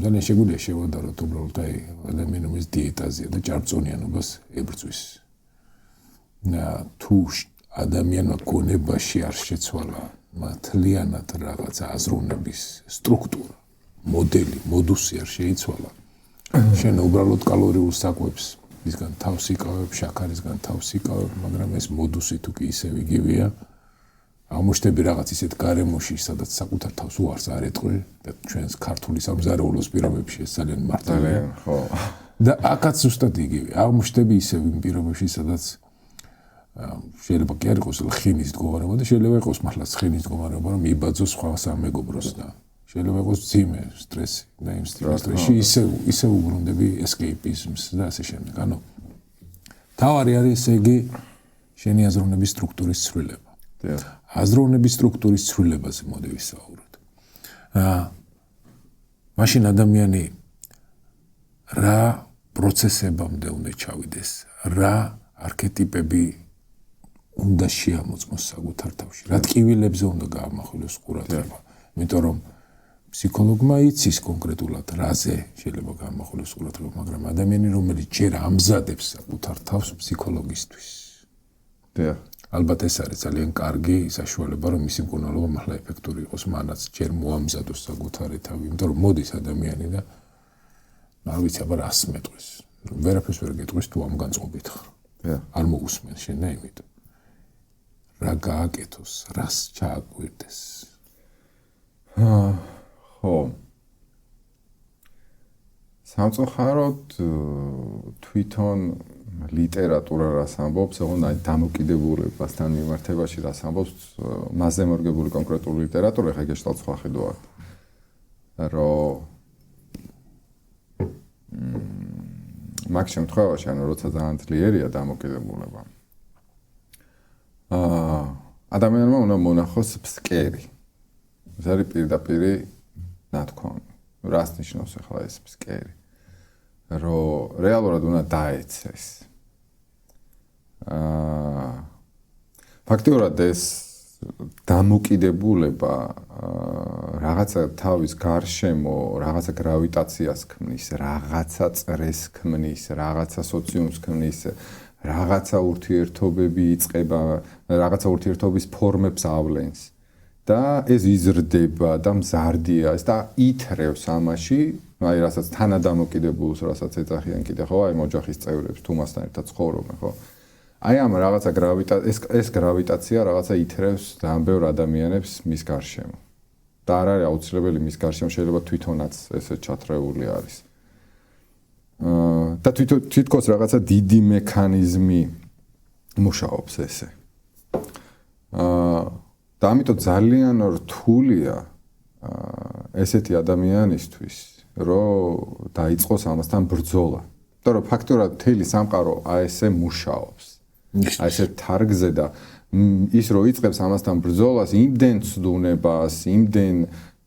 ძალიან შეგვიძლია შევადაროთ უბრალოდ აი ადამიანის დიეტაზე და ჭარბწონიანობას ებრძვის. თუ ადამიანმა გონებაში არ შეცვალა მთლიანად რაღაცა აზროვნების სტრუქტურა, მოდელი, მოდუსი არ შეიცვალა. შენ უბრალოდ კალორიულ საკვებს ისგან თავს იკავებ, შაქარისგან თავს იკავებ, მაგრამ ეს მოდუსი თუ კი ისევ იგივეა, აღმოჩნდები რაღაც ისეთ გარემოში, სადაც საკუთარ თავს უარს არ ეტყვი და ჩვენს ქართული სამზარეულოს პირობებში ეს ძალიან მარტივია. ხო. და აქაც ზუსტად იგივე. აღმოჩნდები ისევ იმ პირობებში, სადაც შეიძლება კი არ იყოს ლხინის მდგომარეობა და შეიძლება იყოს მართლა ლხინის მდგომარეობა, რომ იბაძოს სხვა სამეგობროს და შეიძლება იყოს ძიმე, სტრესი და იმ სტრესში ისევ უბრუნდები ესკეიპიზმს და ასე შემდეგ. ანუ თავარი არის ესე იგი შენი აზროვნების სტრუქტურის ცვლილება. აზროვნების სტრუქტურის ცვლილებაზე მოდი ვისაუბროთ. მაშინ ადამიანი რა პროცესებამდე უნდა ჩავიდეს, რა არქეტიპები უნდა შეამოწმოს საკუთარ თავში, რა ტკივილებზე უნდა გაამახვილოს ყურადღება. იმიტომ რომ ფსიქოლოგმა იცის კონკრეტულად რაზე შეიძლება გაამახვილოს ყურადღება, მაგრამ ადამიანი რომელიც ჯერ ამზადებს საკუთარ თავს ფსიქოლოგისთვის. ალბათ ეს არის ძალიან კარგი საშუალება, რომ მისი მკურნალობა მართლა ეფექტური იყოს, მანაც ჯერ მოამზადოს საკუთარი თავი, იმიტომ რომ მოდის ადამიანი და არ ვიცი, აბა რას მეტყვის. ვერაფერს ვერ გეტყვის თუ ამ განწყობით ხარ. არ მოусმენ შენ და იმიტომ. რა გააკეთოს, რას ჩააკვირდეს. ხო. სამწუხაროდ თვითონ ლიტერატურა რას ამბობს, ოღონდ დამოკიდებულებასთან მიმართებაში რას ამბობს, მასზე მორგებული კონკრეტული ლიტერატურა, ხა გეშტალ სხვა ხედვა აქვს. რომ მაგ შემთხვევაში, ანუ როცა ძალიან ძლიერია დამოკიდებულება. ადამიანმა უნდა მონახოს ფსკერი. ეს არის პირდაპირი ნათქვამი. რას ნიშნავს ახლა ეს ფსკერი? რომ რეალურად უნდა დაეცეს. ფაქტიურად ეს დამოკიდებულება რაღაცა თავის გარშემო, რაღაცა გრავიტაციას ქმნის, რაღაცა წრეს ქმნის, რაღაცა სოციუმს ქმნის, რაღაცა ურთიერთობები იწყება, რაღაცა ურთიერთობის ფორმებს ავლენს და ეს იზრდება და მზარდია და ითრევს ამაში, აი რასაც თანადამოკიდებულს, რასაც ეძახიან კიდე ხო, აი ოჯახის წევრებს თუ მასთან ერთად ცხოვრობენ, ხო? აი ამ რაღაცა ეს გრავიტაცია რაღაცა ითრევს ძალიან ბევრ ადამიანებს მის გარშემო. და არ არის აუცილებელი მის გარშემო, შეიძლება თვითონაც ესე ჩათრეული არის. და თვითონ რაღაცა დიდი მექანიზმი მუშაობს ესე. და ამიტომ ძალიან რთულია ესეთი ადამიანისთვის, რომ დაიწყოს ამასთან ბრძოლა. იმიტომ რომ ფაქტობრივად მთელი სამყარო აი ესე მუშაობს. აი ესე თარგზე და ის რო იწყებს ამასთან ბრძოლას, იმდენ ცდუნებას, იმდენ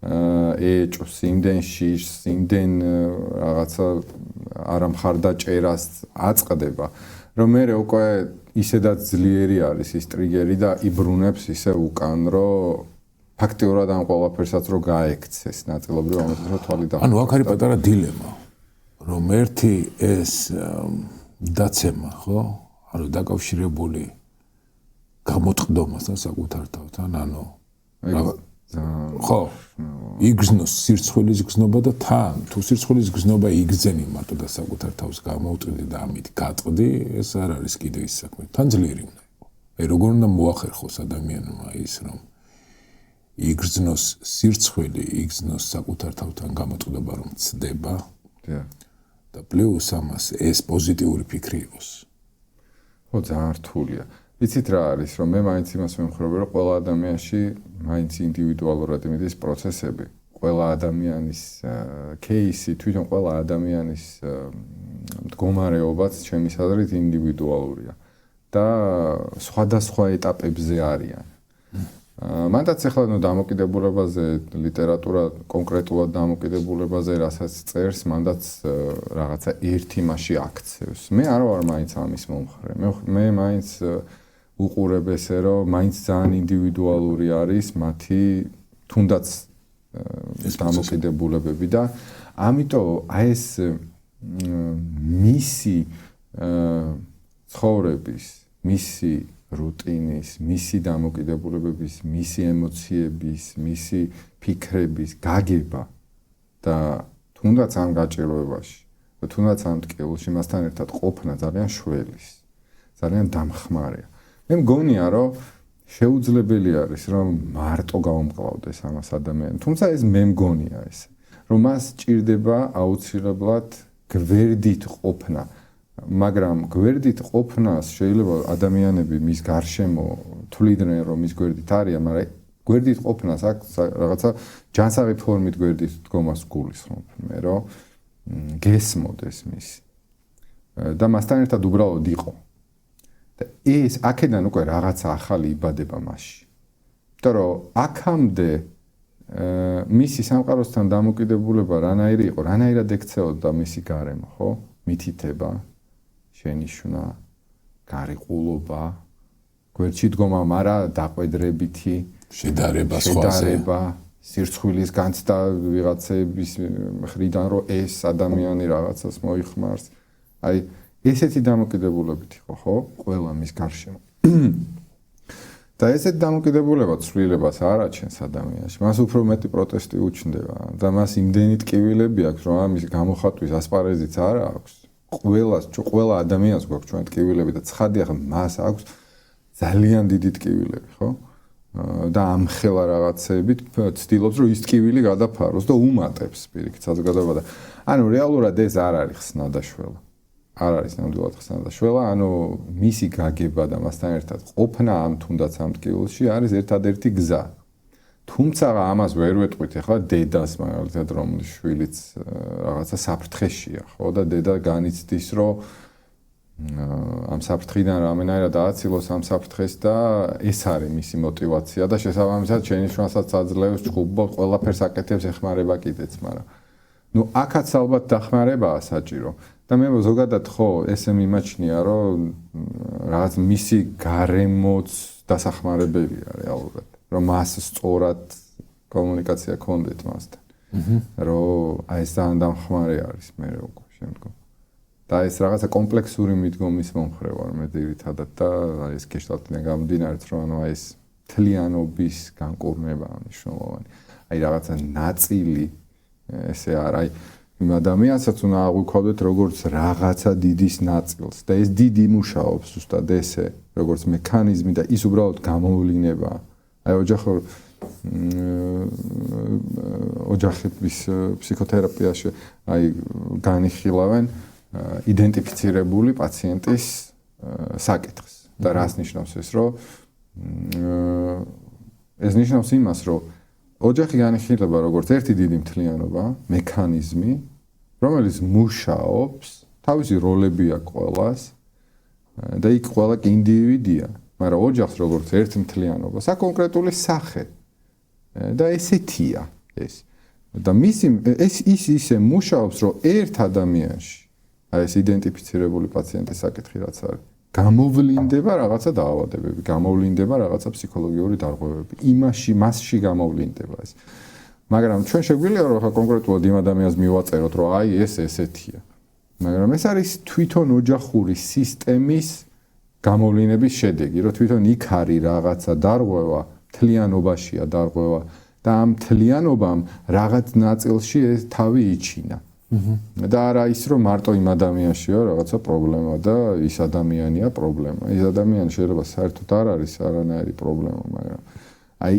ეჭვს, იმდენ შიშს, იმდენ რაღაცა არამხარდაჭერას აწყდება, რომ მე უკვე ისედაც ძლიერი არის ის ტრიგერი და იბრუნებს ისე უკან, რომ ფაქტიურად ამ ყველაფერსაც რო გაექცეს ნაწილობრივ ამასაც რო თვალი და ანუ აქ არის პატარა დილემა, რომ ერთი ეს დაცემა, ხო? ანუ დაკავშირებული გამოწყდომასთან საკუთარ თავთან, ანუ ხო, იგრძნოს სირცხვილის გზნობა და თან, თუ სირცხვილის გზნობა იგრძენი მარტო და საკუთარ თავს გამოუწყდი და ამით გაწყვდი, ეს არ არის კიდე ის საქმე. თან ძლიერი უნდა იყო. აი როგორ უნდა მოახერხოს ადამიანმა ის, რომ იგრძნოს სირცხვილი, იგრძნოს საკუთარ თავთან გამოწყდება, რომ ცდება. და პლუს ამას ეს პოზიტიური ფიქრი იყოს. ხო, ძალიან რთულია. ვიცით რა არის, რომ მე მაინც იმას ვემხრობი, რომ ყველა ადამიანში მაინც ინდივიდუალურად იმის პროცესები, ყველა ადამიანის кейსი, თვითონ ყველა ადამიანის მდგომარეობაც ჩემის აზრით ინდივიდუალურია და სხვადასხვა ეტაპებზე არიან. მანდაც ახლა ნუ დამოკიდებულებაზე ლიტერატურა კონკრეტულად დამოკიდებულებაზე რასაც წერს, მანდაც რაღაცა ერთი მასში აქცევს. მე არ ვარ მაინც ამის მომხრე. მე მაინც უყურებ ესე, რომ მაინც ძალიან ინდივიდუალური არის მათი თუნდაც დამოკიდებულებები და ამიტომ აი ეს მისი ცხოვრების, მისი რუტინის, მისი დამოკიდებულებების, მისი ემოციების, მისი ფიქრების გაგება და თუნდაც ამ გაჭიროებაში და თუნდაც ამ ტკივილში მასთან ერთად ყოფნა ძალიან შველის, ძალიან დამხმარეა. მე მგონია, რომ შეუძლებელი არის, რომ მარტო გაუმკლავდეს ამას ადამიანს. თუმცა ეს მე მგონია ესე, რომ მას ჭირდება აუცილებლად გვერდით ყოფნა. მაგრამ გვერდით ყოფნას შეიძლება ადამიანები მის გარშემო თვლიდნენ, რომ მის გვერდით არიან, მაგრამ გვერდით ყოფნას აქ რაღაცა ჯანსაღი ფორმით გვერდით დგომას გულისხმობ მე, რომ გესმოდეს მისი. და მასთან ერთად უბრალოდ იყო. და ეს აქედან უკვე რაღაცა ახალი იბადება მასში. იმიტომ რომ აქამდე მისი სამყაროსთან დამოკიდებულება რანაირი იყო, რანაირად ექცეოდა მისი გარემო, ხო? მითითება, შენიშვნა, გარიყულობა, გვერდში დგომა, მაგრამ დაყვედრებითი შედარება სხვაზე, სირცხვილის განცდა ვიღაცების მხრიდან, რომ ეს ადამიანი რაღაცას მოიხმარს. აი ესეთი დამოკიდებულებით იყო, ხო? ყველა მის გარშემო. და ესეთი დამოკიდებულება ცვლილებას არ აჩენს ადამიანში. მას უფრო მეტი პროტესტი უჩნდება და მას იმდენი ტკივილები აქვს, რომ ამის გამოხატვის ასპარეზიც არ აქვს. ყველა ადამიანს გვაქვს ჩვენ ტკივილები და ცხადია ხა მას აქვს ძალიან დიდი ტკივილები, ხო? და ამხელა რაღაცეებით ცდილობს, რომ ის ტკივილი გადაფაროს და უმატებს პირიქით საზოგადოება და ანუ რეალურად ეს არ არის ხსნადაშველა. არ არის ნამდვილად ხსნადაშველა, ანუ მისი გაგება და მასთან ერთად ყოფნა ამ თუნდაც ამ ტკივილში არის ერთადერთი გზა. თუმცა ამას ვერ ვეტყვით ახლა დედას მაგალითად რომ შვილიც რაღაცა საფრთხეშია ხო და დედა განიცდის რომ ამ საფრთხიდან რამენაირად ააცილოს ამ საფრთხეს და ეს არის მისი мотиваცია და შესაბამისად შენიშვნასაც აძლევს ჭუბო ყველაფერს აკეთებს ეხმარება კიდეც მაგრამ ნუ აქაც ალბათ დახმარებაა საჭირო და მე ზოგადად ხო ესე მიმაჩნია რომ რაღაც მისი გარემოც დასახმარებელია რეალურად რომ მას სწორად კომუნიკაცია ქონდეთ მასთან რომ აი ეს ძალიან დამხმარე არის მე როგორ შემდგომ და ეს რაღაცა კომპლექსური მიდგომის მომხრე ვარ მე ძირითადად და აი ეს გეშტალტიდან გამომდინარე რომ ანუ აი ეს თლიანობის განკურნებაა მნიშვნელოვანი აი რაღაცა ნაწილი ესე არ აი იმ ადამიანსაც უნდა აღვიქვათ როგორც რაღაცა დიდის ნაწილს და ეს დიდი მუშაობს ზუსტად ესე როგორც მექანიზმი და ის უბრალოდ გამოვლინებაა აი ოჯახების ფსიქოთერაპიაში აი განიხილავენ იდენტიფიცირებული პაციენტის საკითხს და რას ნიშნავს ეს რომ ეს ნიშნავს იმას რომ ოჯახი განიხილება როგორც ერთი დიდი მთლიანობა მექანიზმი რომელიც მუშაობს თავისი როლები აქვს ყველას და იქ ყველა ინდივიდია მაგრამ ოჯახს როგორც ერთი მთლიანობა საკონკრეტული სახე და ესეთია ეს და ის ისე მუშაობს რომ ერთ ადამიანში აი ეს იდენტიფიცირებული პაციენტის საკითხი რაც არის გამოვლინდება რაღაცა დაავადებები გამოვლინდება რაღაცა ფსიქოლოგიური დარღვევები იმაში მასში გამოვლინდება ეს მაგრამ ჩვენ შეგვიძლია რომ ხა კონკრეტულად იმ ადამიანს მივაწეროთ რომ აი ეს ესეთია მაგრამ ეს არის თვითონ ოჯახური სისტემის გამოვლინების შედეგი რომ თვითონ იქ არის რაღაცა დარღვევა თლიანობაშია დარღვევა და ამ თლიანობამ რაღაც ნაწილში ეს თავი იჩინა და არა ის რომ მარტო იმ ადამიანშია რაღაცა პრობლემა და ის ადამიანია პრობლემა ის ადამიანი შეიძლება საერთოდ არ არის არანაირი პრობლემა მაგრამ აი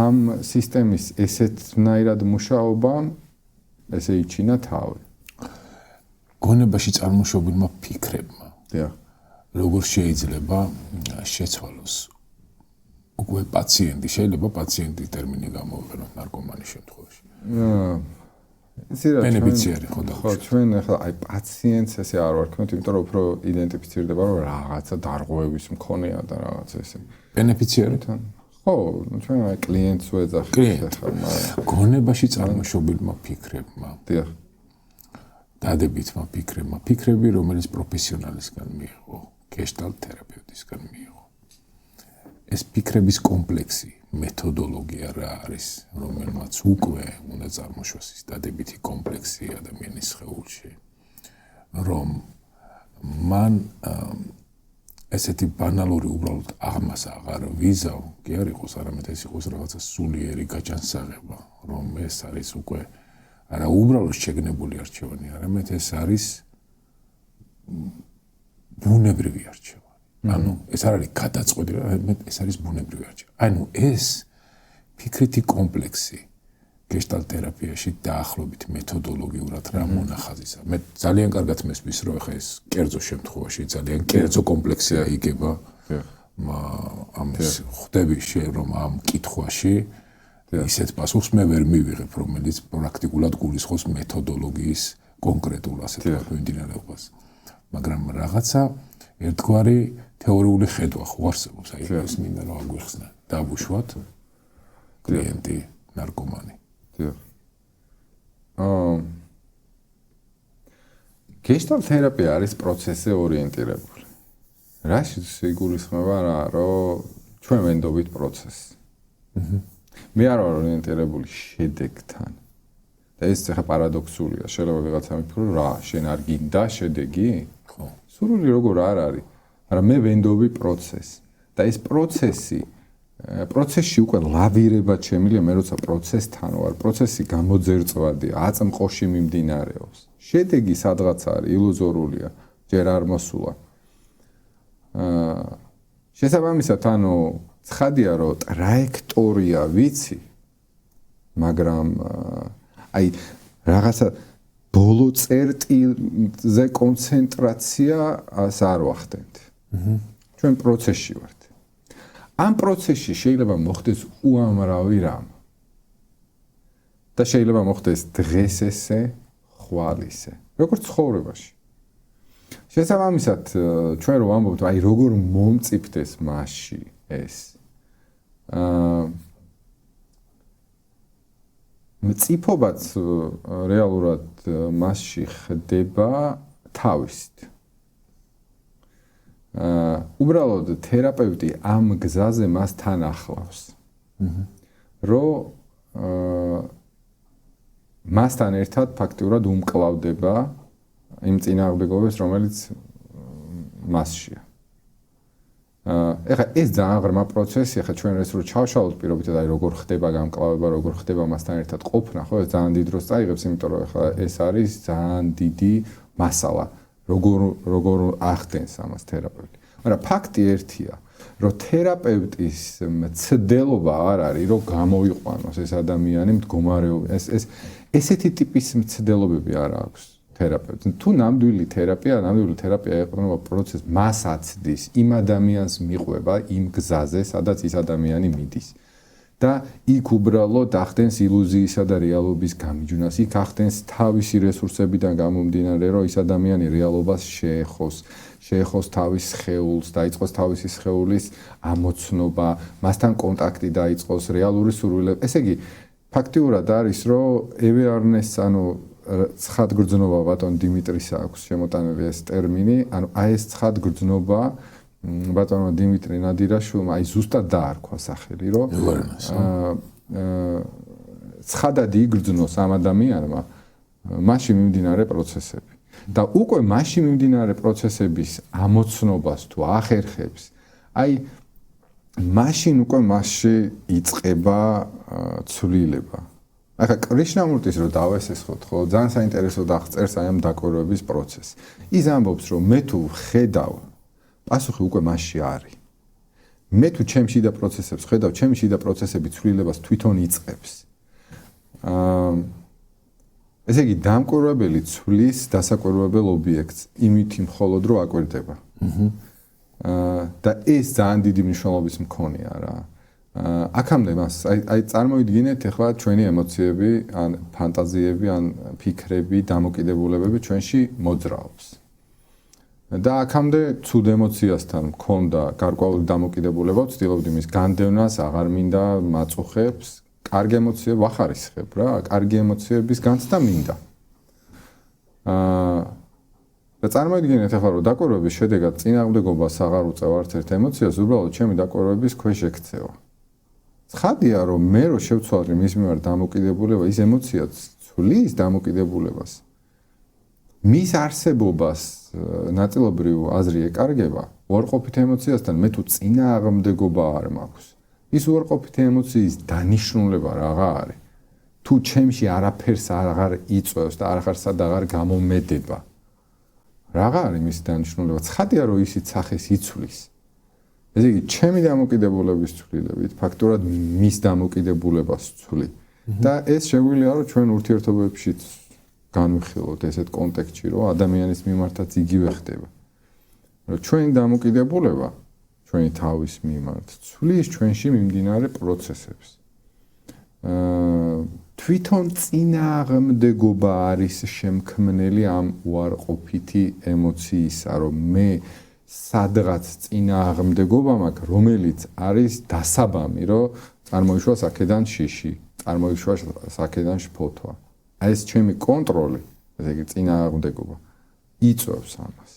ამ სისტემის ესეთნაირად მუშაობამ ესე იჩინა თავი გონებაში წარმოშობილმა ფიქრებმა დიახ როგორ შეიძლება შეცვალოს უკვე პაციენტი შეიძლება პაციენტის ტერმინი გამოვიყენოთ ნარკომანის შემთხვევაში ბენეფიციარი ხო და ხო ჩვენ ახლა აი პაციენტს ესე არ ვარქმევთ იმიტომ რომ უფრო იდენტიფიცირდება რომ რაღაცა დარღვევის მქონეა და რაღაცა ესე ბენეფიციარი თან ხო ჩვენ აი კლიენტს ვეძახით ახლა გონებაში წარმოშობილმა ფიქრებმა დიახ დადებითმა ფიქრებმა ფიქრები რომელიც პროფესიონალისგან მიიღო გეშტალტ თერაპევტისგან მიიღო ეს ფიქრების კომპლექსი მეთოდოლოგია რა არის რომელმაც უკვე უნდა წარმოშვას ის დადებითი კომპლექსი ადამიანის სხეულში რომ მან ესეთი ბანალური უბრალოდ აღმას აღარ ვიზავ კი არ იყოს არამედ ეს იყოს რაღაცა სულიერი გაჯანსაღება რომ ეს არის უკვე არა უბრალოდ შეგნებული არჩევანი არამედ ეს არის ბუნებრივი არჩევანი ანუ ეს არ არის გადაწყვეტილი არამედ ეს არის ბუნებრივი არჩევანი ანუ ეს ფიქრითი კომპლექსი გეშტალტ თერაპიაში დაახლოებით მეთოდოლოგიურად რა მონახაზისა მე ძალიან კარგად მესმის რომ ხა ეს კერძო შემთხვევაში ძალიან კერძო კომპლექსია იგება ამის ხვდები რომ ამ კითხვაში ისეთ პასუხს მე ვერ მივიღებ რომელიც პრაქტიკულად გულისხმობს მეთოდოლოგიის კონკრეტულ ასეთ მიმდინარეობას მაგრამ რაღაცა ერთგვარი თეორიული ხედვა ხო არსებობს აი ეს მინდა რომ აგვიხსნა დაბუშვათ კლიენტი ნარკომანი გეშტალტ თერაპია არის პროცესზე ორიენტირებული რაში სიგულისხმება რა რომ ჩვენ ვენდობით პროცესს მე არ ვარ ორიენტირებული შედეგთან და ეს ხა პარადოქსულია შეიძლება ვიღაცა მიფიქრო რა შენ არ გინდა შედეგი ხო სურვილი როგორ არ არის მაგრამ მე ვენდობი პროცესს და ეს პროცესში უკვე ლავირება შემიძლია მე როცა პროცესთან ვარ პროცესი გამოძერწვადია აწმყოში მიმდინარეობს შედეგი სადღაც არის ილუზორულია ჯერ არ მოსულა შესაბამისად ანუ ცხადია რომ ტრაექტორია ვიცი მაგრამ აი რაღაცა ბოლო წერტილზე კონცენტრაცია არ ვახდენთ ჩვენ პროცესში ვართ ამ პროცესში შეიძლება მოხდეს უამრავი რამ. და შეიძლება მოხდეს დღეს ესე, ხვალ ისე. როგორც ცხოვრებაში. შესაბამისად, ჩვენ რო ვამბობთ, აი როგორ მომწიფდეს მასში ეს. მწიფობაც რეალურად მასში ხდება თავისით. უბრალოდ თერაპევტი ამ გზაზე მას თან ახლავს. რომ მასთან ერთად ფაქტიურად უმკლავდება იმ წინააღმდეგობებს, რომელიც მასშია. ეხლა ეს ძალიან ღრმა პროცესი, ეხლა ჩვენ ეს რო ჩავშალოთ პირობითად, აი როგორ ხდება გამკლავება, როგორ ხდება მასთან ერთად ყოფნა, ხო, ეს ძალიან დიდ დროს წაიღებს, იმიტომ რომ ეხლა ეს არის ძალიან დიდი მასალა, როგორ ახდენს ამას თერაპევტი. მაგრამ ფაქტი ერთია, რომ თერაპევტის მცდელობა არ არის, რომ გამოიყვანოს ეს ადამიანი მდგომარეობა, ესეთი ტიპის მცდელობები არ აქვს. თერაპევტს. თუ ნამდვილი თერაპია ეყრდნობა პროცესს, მას აცდის იმ ადამიანს მიყვება იმ გზაზე, სადაც ის ადამიანი მიდის. და იქ უბრალოდ ახდენს ილუზიისა და რეალობის გამიჯვნას, იქ ახდენს თავისი რესურსებიდან გამომდინარე, რომ ის ადამიანი რეალობას შეეხოს თავის სხეულს, დაიწყოს თავისი სხეულის ამოცნობა, მასთან კონტაქტი დაიწყოს, რეალური სურვილები. ესე იგი, ფაქტიურად არის, რომ awareness, ანუ ცხადგრძნობა ბატონ დიმიტრის აქვს შემოტანილი ეს ტერმინი, ანუ აი ეს ცხადგრძნობა ბატონმა დიმიტრი ნადირაშვილმა აი ზუსტად დაარქვა სახელი, რომ ცხადად იგრძნოს ამ ადამიანმა მასში მიმდინარე პროცესები. და უკვე მასში მიმდინარე პროცესების ამოცნობას თუ ახერხებს, აი მაშინ უკვე მასში იწყება ცვლილება. ახლა კრიშნამურტის რო დავესესხოთ, ხო, ძალიან საინტერესო აღწერს აი ამ დაკვირვების პროცესს. ის ამბობს, რომ მე თუ ხედავ, პასუხი უკვე მასში არის. მე თუ ჩემი შიდა პროცესებს ხედავ, ჩემი შიდა პროცესები ცვლილებას თვითონ იწყებს. ესე იგი, დამკვირვებელი ცვლის დასაკვირვებელ ობიექტს, იმით მხოლოდ რო აკვირდება. და ეს ძალიან დიდი მნიშვნელობის მქონეა რა. აქამდე მას აი წარმოიდგინეთ ახლა ჩვენი ემოციები, ან ფანტაზიები, ან ფიქრები, დამოკიდებულებები ჩვენში მოძრაობს. და აქამდე ცუდ ემოციასთან მქონდა გარკვეული დამოკიდებულება, ვცდილობდი მის განდევნას, აღარ მინდა მაწუხებს, კარგი ემოციები ვახარისხებ რა, კარგი ემოციების განცდა მინდა. და წარმოიდგინეთ ახლა რომ დაკვირვების შედეგად წინააღმდეგობას აღარ უწევ არც ერთ ემოციას, უბრალოდ ჩემი დაკვირვების ქვეშ ექცევა. ცხადია რომ მე რო შევცვალე მის მიმართ დამოკიდებულება, ის ემოცია ცვლის დამოკიდებულებას. მის არსებობას ნაწილობრივ აზრი ეკარგება, უარყოფით ემოციასთან მე თუ წინააღმდეგობა არ მაქვს. ის უარყოფითი ემოციის დანიშნულება რაღა არის? თუ ჩემში არაფერს აღარ იწვევს და აღარ გამომედება. რაღა არის მისი დანიშნულება? ცხადია რომ ისიც სახეს იცვლის. ესე იგი, ჩემი დამოკიდებულების ცვლილებით ფაქტურად მის დამოკიდებულებას ცვლი. და ეს შეგვიძლია რომ ჩვენ ურთიერთობებში განვიხილოთ ესეთ კონტექსტში, რომ ადამიანის მიმართაც იგივე ხდება. რომ ჩვენი დამოკიდებულება ჩვენი თავის მიმართ ცვლის ჩვენში მიმდინარე პროცესებს. თვითონ წინააღმდეგობა არის შემქმნელი ამ უარყოფითი ემოციისა, რომ მე სადღაც წინააღმდეგობა მაქვს, რომელიც არის დასაბამი, რომ წარმოიშვა აქედან შიში, წარმოიშვა აქედან შფოთვა. აი ეს ჩემი კონტროლი, ესე იგი წინააღმდეგობა იწვევს ამას.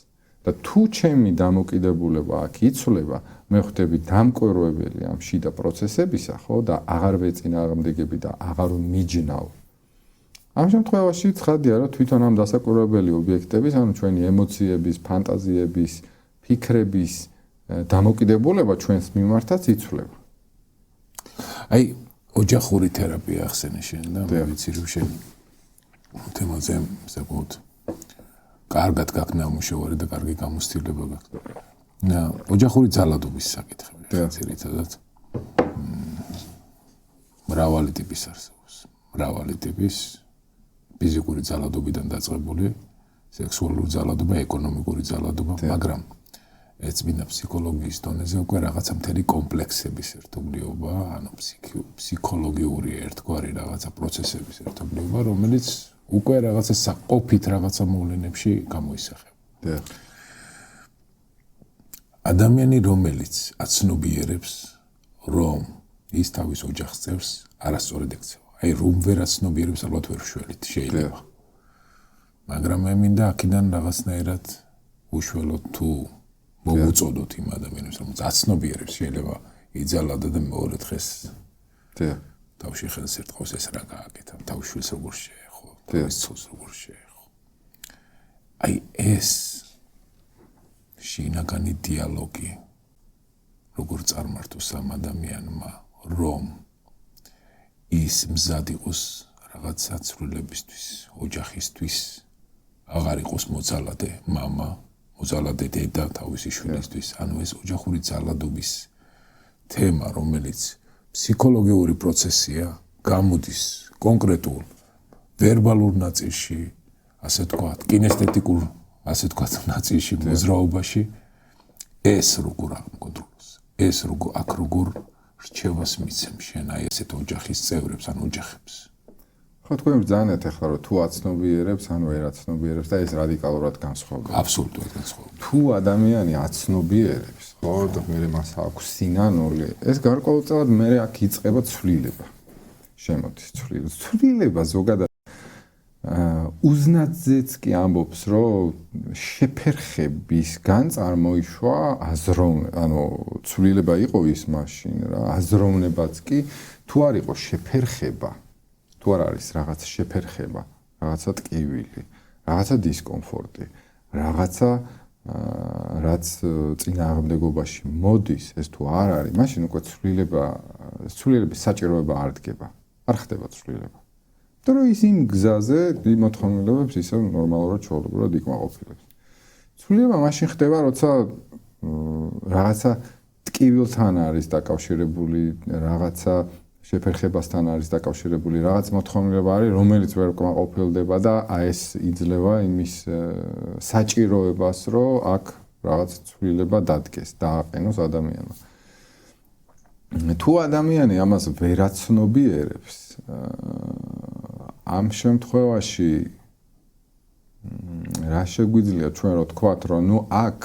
და თუ ჩემი დამოკიდებულება აქ იცვლება, მე ხვდები დამკვირვებელი ამ შიდა პროცესებისა, ხო, და აღარ ვეწინააღმდეგები და აღარ მიჯნავ. ამ შემთხვევაში ცხადია, რომ თვითონ ამ დასაკვირვებელი ობიექტების, ანუ ჩვენი ემოციების, ფანტაზიების, ფიქრების დამოკიდებულება ჩვენს მიმართაც იცვლება. აი, ოჯახური თერაპია ახსენე შენ და ვიცი რომ შენ თემაზე საკუთარ კარგად გაქვს ნამუშევარი და კარგი გამოცდილება გაქვს. ოჯახური ძალადობის საკითხები, ძირითადად. მრავალი ტიპის არსებობს. მრავალი ტიპის ფიზიკური ძალადობიდან დაწყებული, სექსუალური ძალადობა, ეკონომიკური ძალადობა, მაგრამ ეწმინდა ფსიქოლოგიის დონეზე უკვე რაღაცა მთელი კომპლექსების ერთობლიობა, ანუ ფსიქოლოგიური ერთგვარი რაღაცა პროცესების ერთობლიობა, რომელიც უკვე რაღაცა საყოფით რაღაცა მოვლენებში გამოისახება. ადამიანი, რომელიც აცნობიერებს, რომ ის თავის ოჯახს წევს არასწორად ექცევა. აი რომ ვერ აცნობიერებს, ალბათ ვერ შველით შეიძლება. მაგრამ მე მინდა აქედან რაღაცნაირად უშველოთ თუ მოვუწოდოთ იმ ადამიანებს, რომელიც აცნობიერებს, შეიძლება იძალადა და მეორე დღეს თავში ხელს ერტყავს ეს რა გააკეთა, თავის შვილს როგორ შეეხო, თავის ცოლს როგორ შეეხო. აი ეს შინაგანი დიალოგი როგორ წარმართოს ამ ადამიანმა, რომ ის მზად იყოს რაღაცა ცვლილებისთვის, ოჯახისთვის, აღარ იყოს მოძალადე მამა, მოძალადე დედა თავისი შვილისთვის, ანუ ეს ოჯახური ძალადობის თემა, რომელიც ფსიქოლოგიური პროცესია, გამოდის კონკრეტულ ვერბალურ ნაწილში, ასე ვთქვათ, კინესთეტიკურ, ასე ვთქვათ, ნაწილში, მოძრაობაში, ეს როგორ აღმოკონტროლოს, ეს როგორ რჩევას მიცემ შენ აი ესეთ ოჯახის წევრებს, ან ოჯახებს. ხო, თქვენ ბრძანეთ ახლა რომ თუ აცნობიერებს, ან ვერ აცნობიერებს და ეს რადიკალურად განსხვავდება. აბსოლუტურად განსხვავდება. თუ ადამიანი აცნობიერებს, ხო, და მე მას აქვს სინანული, ეს გარკვეულწილად მე აქ იწყება ცვლილება. შემოდის ცვლილება ზოგადად უზნაძეც კი ამბობს, რომ შეფერხებისგან წარმოიშვა ანუ ცვლილება იყო ის მაშინ რა, აზროვნებაც კი თუ არ იყო შეფერხება, თუ არ არის რაღაცა შეფერხება, რაღაცა ტკივილი, რაღაცა დისკომფორტი, რაღაცა რაც წინააღმდეგობაში მოდის, ეს თუ არ არის, მაშინ უკვე ცვლილების საჭიროება არ დგება, არ ხდება ცვლილება. და ის იმ გზაზე მოთხოვნილებებს ისევ ნორმალურად ჩვეულებრივად იქმაყოფილებს. ცვლილება მაშინ ხდება, როცა რაღაცა ტკივილთან არის დაკავშირებული, რაღაცა შეფერხებასთან არის დაკავშირებული, რაღაც მოთხოვნილება არის, რომელიც ვერ კმაყოფილდება და ეს იძლევა იმის საჭიროებას, რომ აქ რაღაც ცვლილება დადგეს, დააყენოს ადამიანმა. თუ ადამიანი ამას ვერ აცნობიერებს, ამ შემთხვევაში რა შეგვიძლია ჩვენ რო თქვათ, რომ ნუ აქ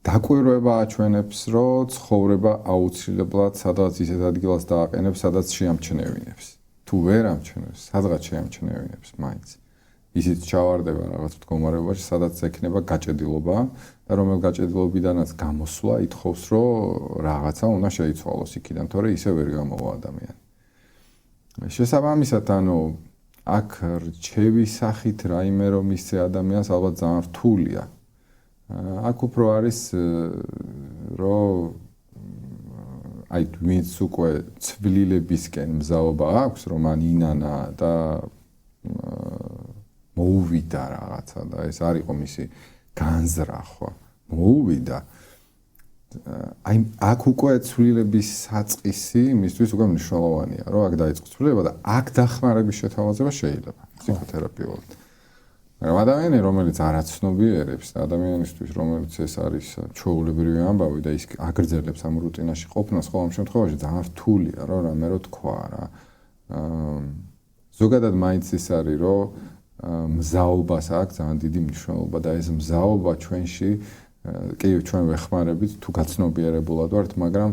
დაკვირვება აჩვენებს, რომ ცხოვრება აუცილებლად სადღაც ისეთ ადგილას დააყენებს, სადაც შეამჩნევინებს. თუ ვერ ამჩნევს, სადღაც შეამჩნევინებს მაინც. ისიც ჩავარდება რაღაც მდგომარეობაში, სადაც ექნება გაჭედილობა და რომელ გაჭედილობიდანაც გამოსვლა ითხოვს, რომ რაღაცა უნდა შეიცვალოს იქიდან, თორე ისე ვერ გამოვა ადამიანი. შესაბამისად, ანუ აქ რჩევის სახით რაიმე რომ ისე ადამიანს ალბათ ძალიან რთულია. აქ უფრო არის რომ აი ვინც უკვე ცვლილებისკენ მზაობა აქვს, რომ ან ინანა და მოუვიდა რაღაცა და ეს არ იყო მისი განზრახვა. მოუვიდა. აი აქ უკვე ცვლილების საწყისი მისთვის უკვე მნიშვნელოვანია, რომ აქ დაიწყო ცვლილება და აქ დახმარების შეთავაზება შეიძლება ფსიქოთერაპიულად. მაგრამ ადამიანი, რომელიც არ აცნობიერებს, ადამიანისთვის, რომელიც ეს არის ჩვეულებრივი ამბავი და ის აგრძელებს ამ რუტინაში ყოფნას, ყოველ შემთხვევაში ძალიან რთულია, რომ რამე რო თქვა რა. ზოგადად მაინც ის არის, რომ მზაობას აქვს ძალიან დიდი მნიშვნელობა და ეს მზაობა ჩვენში კი ჩვენ ვეხმარებით თუ გაცნობიერებულად ვართ, მაგრამ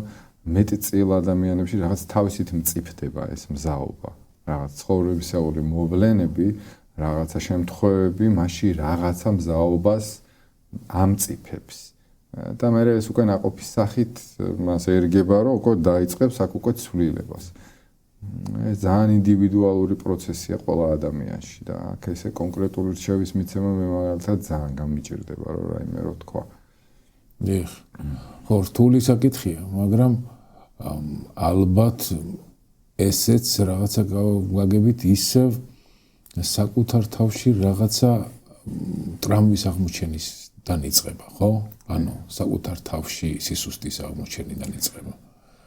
მეტწილ ადამიანებში რაღაც თავისით მწიფდება ეს მზაობა. რაღაც ცხოვრებისეული მოვლენები, რაღაცა შემთხვევები, მაშინ რაღაცა მზაობას ამწიფებს. და მე ეს უკვე ნაყოფის სახით მას ერგება, რომ უკვე დაიწყებს აქ უკვე ცვლილებას. ეს ძალიან ინდივიდუალური პროცესია ყველა ადამიანში და აქ ესე კონკრეტული რჩევის მიცემა მე მაგალითად ძალიან გამიჭირდება, რომ რაიმე რო თქვა. დიახ. ხო, რთული საკითხია, მაგრამ ალბათ ესეც რაღაცა გავაგებით ისევ საკუთარ თავში რაღაცა ტრამვის აღმოჩენისგან იწყება, ხო? ანუ საკუთარ თავში სისუსტის აღმოჩენიდან იწყება.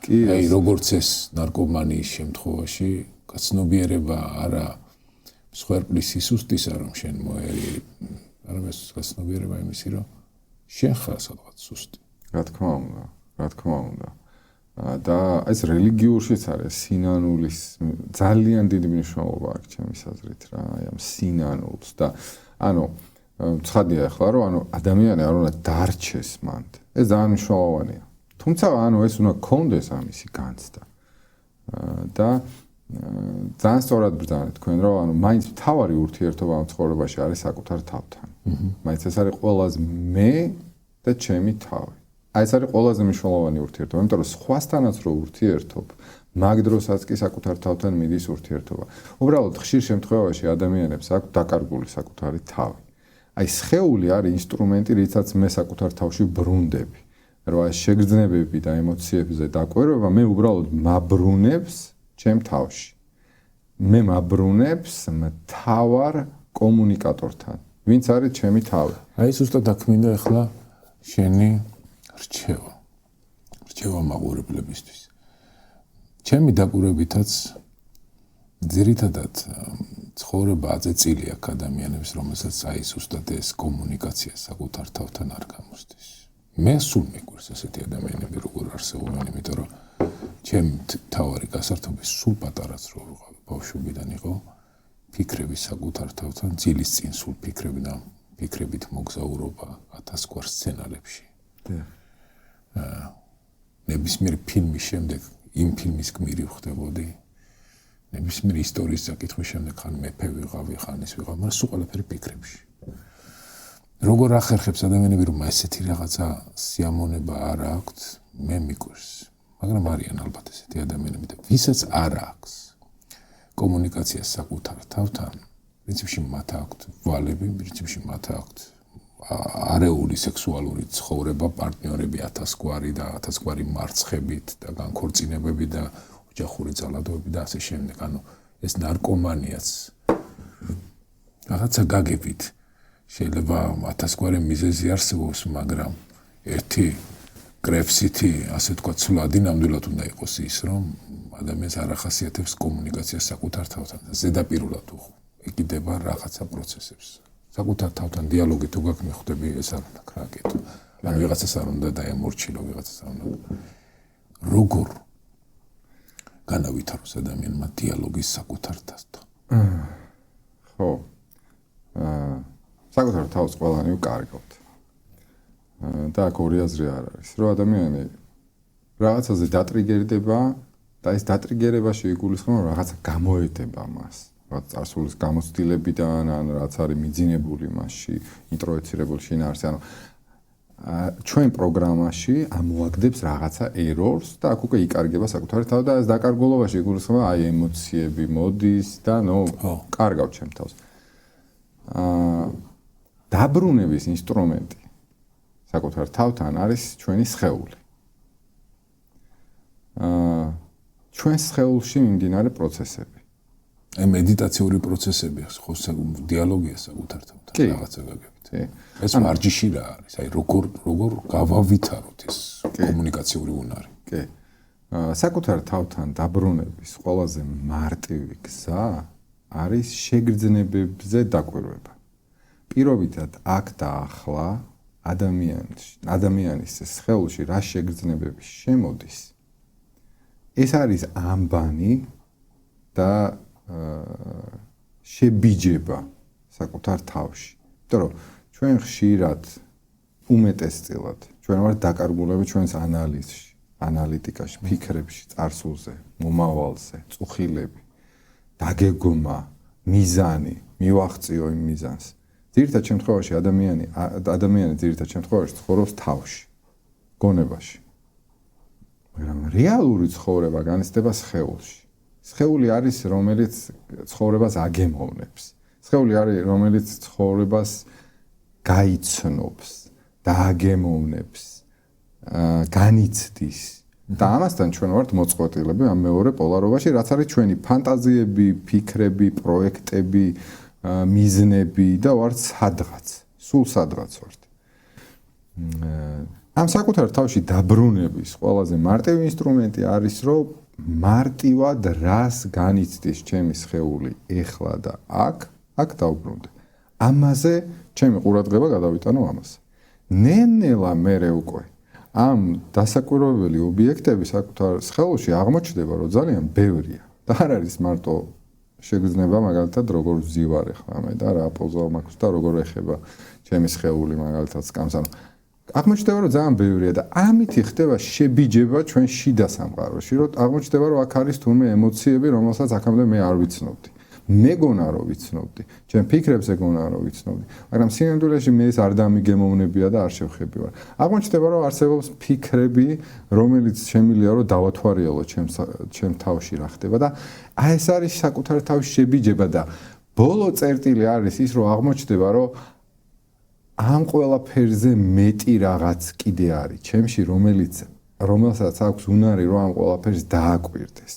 აი, როგორც ეს ნარკომანიის შემთხვევაში, გაცნობიერება არა მსხვერპლის სისუსტისა, რომ შენ მოერი, არამედ გაცნობიერება იმისი, რომ შენ ხარ სადღაც სუსტი. რა თქმა უნდა. და ეს რელიგიურშიც არის სინანულის ძალიან დიდი მნიშვნელობა აქვს ჩემის აზრით რა, აი ამ სინანულს და ანუ ცხადია ახლა რომ ადამიანი არ უნდა დარჩეს მანდ. ეს ძალიან მნიშვნელოვანია. თუმცა ეს უნდა გქონდეს ამისი განცდა. და ძალიან სწორად ბრძანეთ თქვენ რომ მაინც მთავარი ურთიერთობა ამ ცხოვრებაში არის საკუთარ თავთან. მაინც ეს არის ყველაზე მე და ჩემი თავი. ეს არის ყველაზე მნიშვნელოვანი ურთიერთობა, იმიტომ რომ სხვასთანაც რო ურთიერთობ, მაგ დროსაც კი საკუთარ თავთან მიდის ურთიერთობა. უბრალოდ ხშირ შემთხვევაში ადამიანებს აქვს დაკარგული საკუთარი თავი. აი სხეული არის ინსტრუმენტი, რითაც მე საკუთარ თავში ბრუნდები. რომ აი შეგრძნებები და ემოციებზე დაკვირვება მე უბრალოდ მაბრუნებს ჩემ თავში. მე მაბრუნებს მთავარ კომუნიკატორთან, ვინც არის ჩემი თავი. აი ზუსტად აქ მინდა ახლა შენი რჩევა მაყურებლებისთვის. ჩემი დაკვირვებითაც ძირითადად ცხოვრება აწეწილი აქვს ადამიანებს, რომელსაც აი ზუსტად ეს კომუნიკაცია საკუთარ თავთან არ გამოსდის. მე სულ მიგვირს ესეთი ადამიანები როგორ არსებობენ, იმიტომ რომ ჩემი თავარი გასართობი სულ პატარაც რო ვიყავი, ბავშვობიდან იყო ფიქრები საკუთარ თავთან, ძილის წინ სულ ფიქრები და ფიქრებით მოგზაურობა 1000 გვარ სცენარებში. ნებისმიერ ფილმის შემდეგ იმ ფილმის გმირი ვხდებოდი. ნებისმიერ ისტორიის საკითხის შემდეგ ხან მეფე ვიღავი, ხან ის ვიღავ, მაგრამ სულ ყველაფერი ფიქრებში. როგორ ახერხებს ადამიანები რომ ესეთი რაღაცა სიამონება არ აქვს, მე მიგვირს. მაგრამ არიან ალბათ ესეთი ადამიანები და ვისაც არ აქვს კომუნიკაცია საკუთარ თავთან, პრინციპში მათ აქვთ ვალები, პრინციპში მათ აქვთ არეული სექსუალური ცხოვრება, პარტნიორები 1000 გვარი და 1000 გვარი მარცხებით და განქორწინებები და ოჯახური ძალადობები და ასე შემდეგ. ანუ ეს ნარკომანიაც რაღაცა გაგებით შეიძლება 1000 გვარი მიზეზი არსებობს, მაგრამ ერთი კრეფსითი, ასე თქვა, ცვლადი ნამდვილად უნდა იყოს ის, რომ ადამიანს არ ახასიათებს კომუნიკაცია საკუთარ თავთან. ზედაპირულად ეკიდება რაღაცა პროცესებს. საკუთარ თავთან დიალოგი თუ გაქვს მიხვდები, ეს არ უნდა კრაკეთო. ან ვიღაცას არ უნდა დაემორჩილო, ვიღაცას არ უნდა. როგორ განავითაროს ადამიანმა დიალოგი საკუთარ თავთან? ხო. საკუთარ თავს ყველანი ვკარგავთ. და აქ ორი აზრი არ არის, რომ ადამიანი რაღაცაზე დატრიგერდება და ეს დატრიგერებაში იგულისხმება რაღაცა გამოეტება მას. რაც წარსულის გამოცდილებიდან, ან რაც არის მიძინებული მასში, ინტროექცირებული შინაარსი, ანუ ჩვენ პროგრამაში ამოაგდებს რაღაცა errors და აქ უკვე იკარგება საკუთარი თავი და ეს დაკარგულობაში იგულისხმება აი ემოციები მოდის და კარგავ ჩემ თავს. დაბრუნების ინსტრუმენტი საკუთარ თავთან არის ჩვენი სხეული. ჩვენ სხეულში მიმდინარე პროცესები. აი მედიტაციური პროცესები, ხო, დიალოგია საკუთარ თავთან, რაღაცა გაგებით. ეს მარჯიში რა არის? აი როგორ გავავითაროთ ეს კომუნიკაციური უნარი? კი. საკუთარ თავთან დაბრუნების ყველაზე მარტივი გზა არის შეგრძნებებზე დაკვირვება. პირობითად აქ და ახლა ადამიანის სხეულში რა შეგრძნებები შემოდის, ეს არის ამბანი და შებიჯება საკუთარ თავში. იმიტომ რომ ჩვენ ხშირად უმეტესწილად ჩვენ ვართ დაკარგულები ჩვენს ანალიზში, ანალიტიკაში, ფიქრებში, წარსულზე, მომავალზე, წუხილები, დაგეგმა, მიზანი, მივახციო იმ მიზანს. ძირითად შემთხვევაში ადამიანი ძირითად შემთხვევაში ცხოვრობს თავში, გონებაში. მაგრამ რეალური ცხოვრება განიცდება სხეულში. სხეული არის, რომელიც ცხოვრებას აგემოვნებს. სხეული არის, რომელიც ცხოვრებას გაიცნობს, დააგემოვნებს, განიცდის. და ამასთან ჩვენ ვართ მოწყვეტილები ამ მეორე პოლარობაში, რაც არის ჩვენი ფანტაზიები, ფიქრები, პროექტები, მიზნები და ვართ სადღაც, სულ სადღაც ვართ. ამ საკუთარ თავში დაბრუნების ყველაზე მარტივი ინსტრუმენტი არის, რომ მარტივად რას განიცდის ჩემი სხეული ეხლა და აქ დავბრუნდე. ამაზე ჩემი ყურადღება გადავიტანო ამას. ნელ-ნელა მერე უკვე ამ დასაკვირვებელი ობიექტები საკუთარ სხეულში აღმოჩნდება, რომ ძალიან ბევრია. და არ არის მარტო შეგრძნება მაგალითად როგორ ვზივარ ახლა მე და რა პოზა მაქვს და როგორ ეხება ჩემი სხეული მაგალითად სკამს. აღმოჩნდება, რომ ძალიან ბევრია და ამითი ხდება შებიჯება ჩვენ შიდა სამყაროში, რომ აღმოჩნდება, რომ აქ არის თურმე ემოციები, რომელსაც აქამდე მე არ ვიცნობდი. მეგონა რომ ვიცნობდი, ჩემ ფიქრებს ეგონა რომ ვიცნობდი, მაგრამ სინამდვილეში მე ეს არ დამიგემოვნებია და არ შევხებივარ. აღმოჩნდება, რომ არსებობს ფიქრები, რომელიც შემიძლია რომ დავათვალიერო ჩემ თავში რა ხდება და აი ეს არის საკუთარ თავში შებიჯება და ბოლო წერტილი არის ის, რომ აღმოჩნდება, რომ ამ ყველაფერზე მეტი რაღაც კიდე არის ჩემში, რომელსაც აქვს უნარი რომ ამ ყველაფერს დააკვირდეს.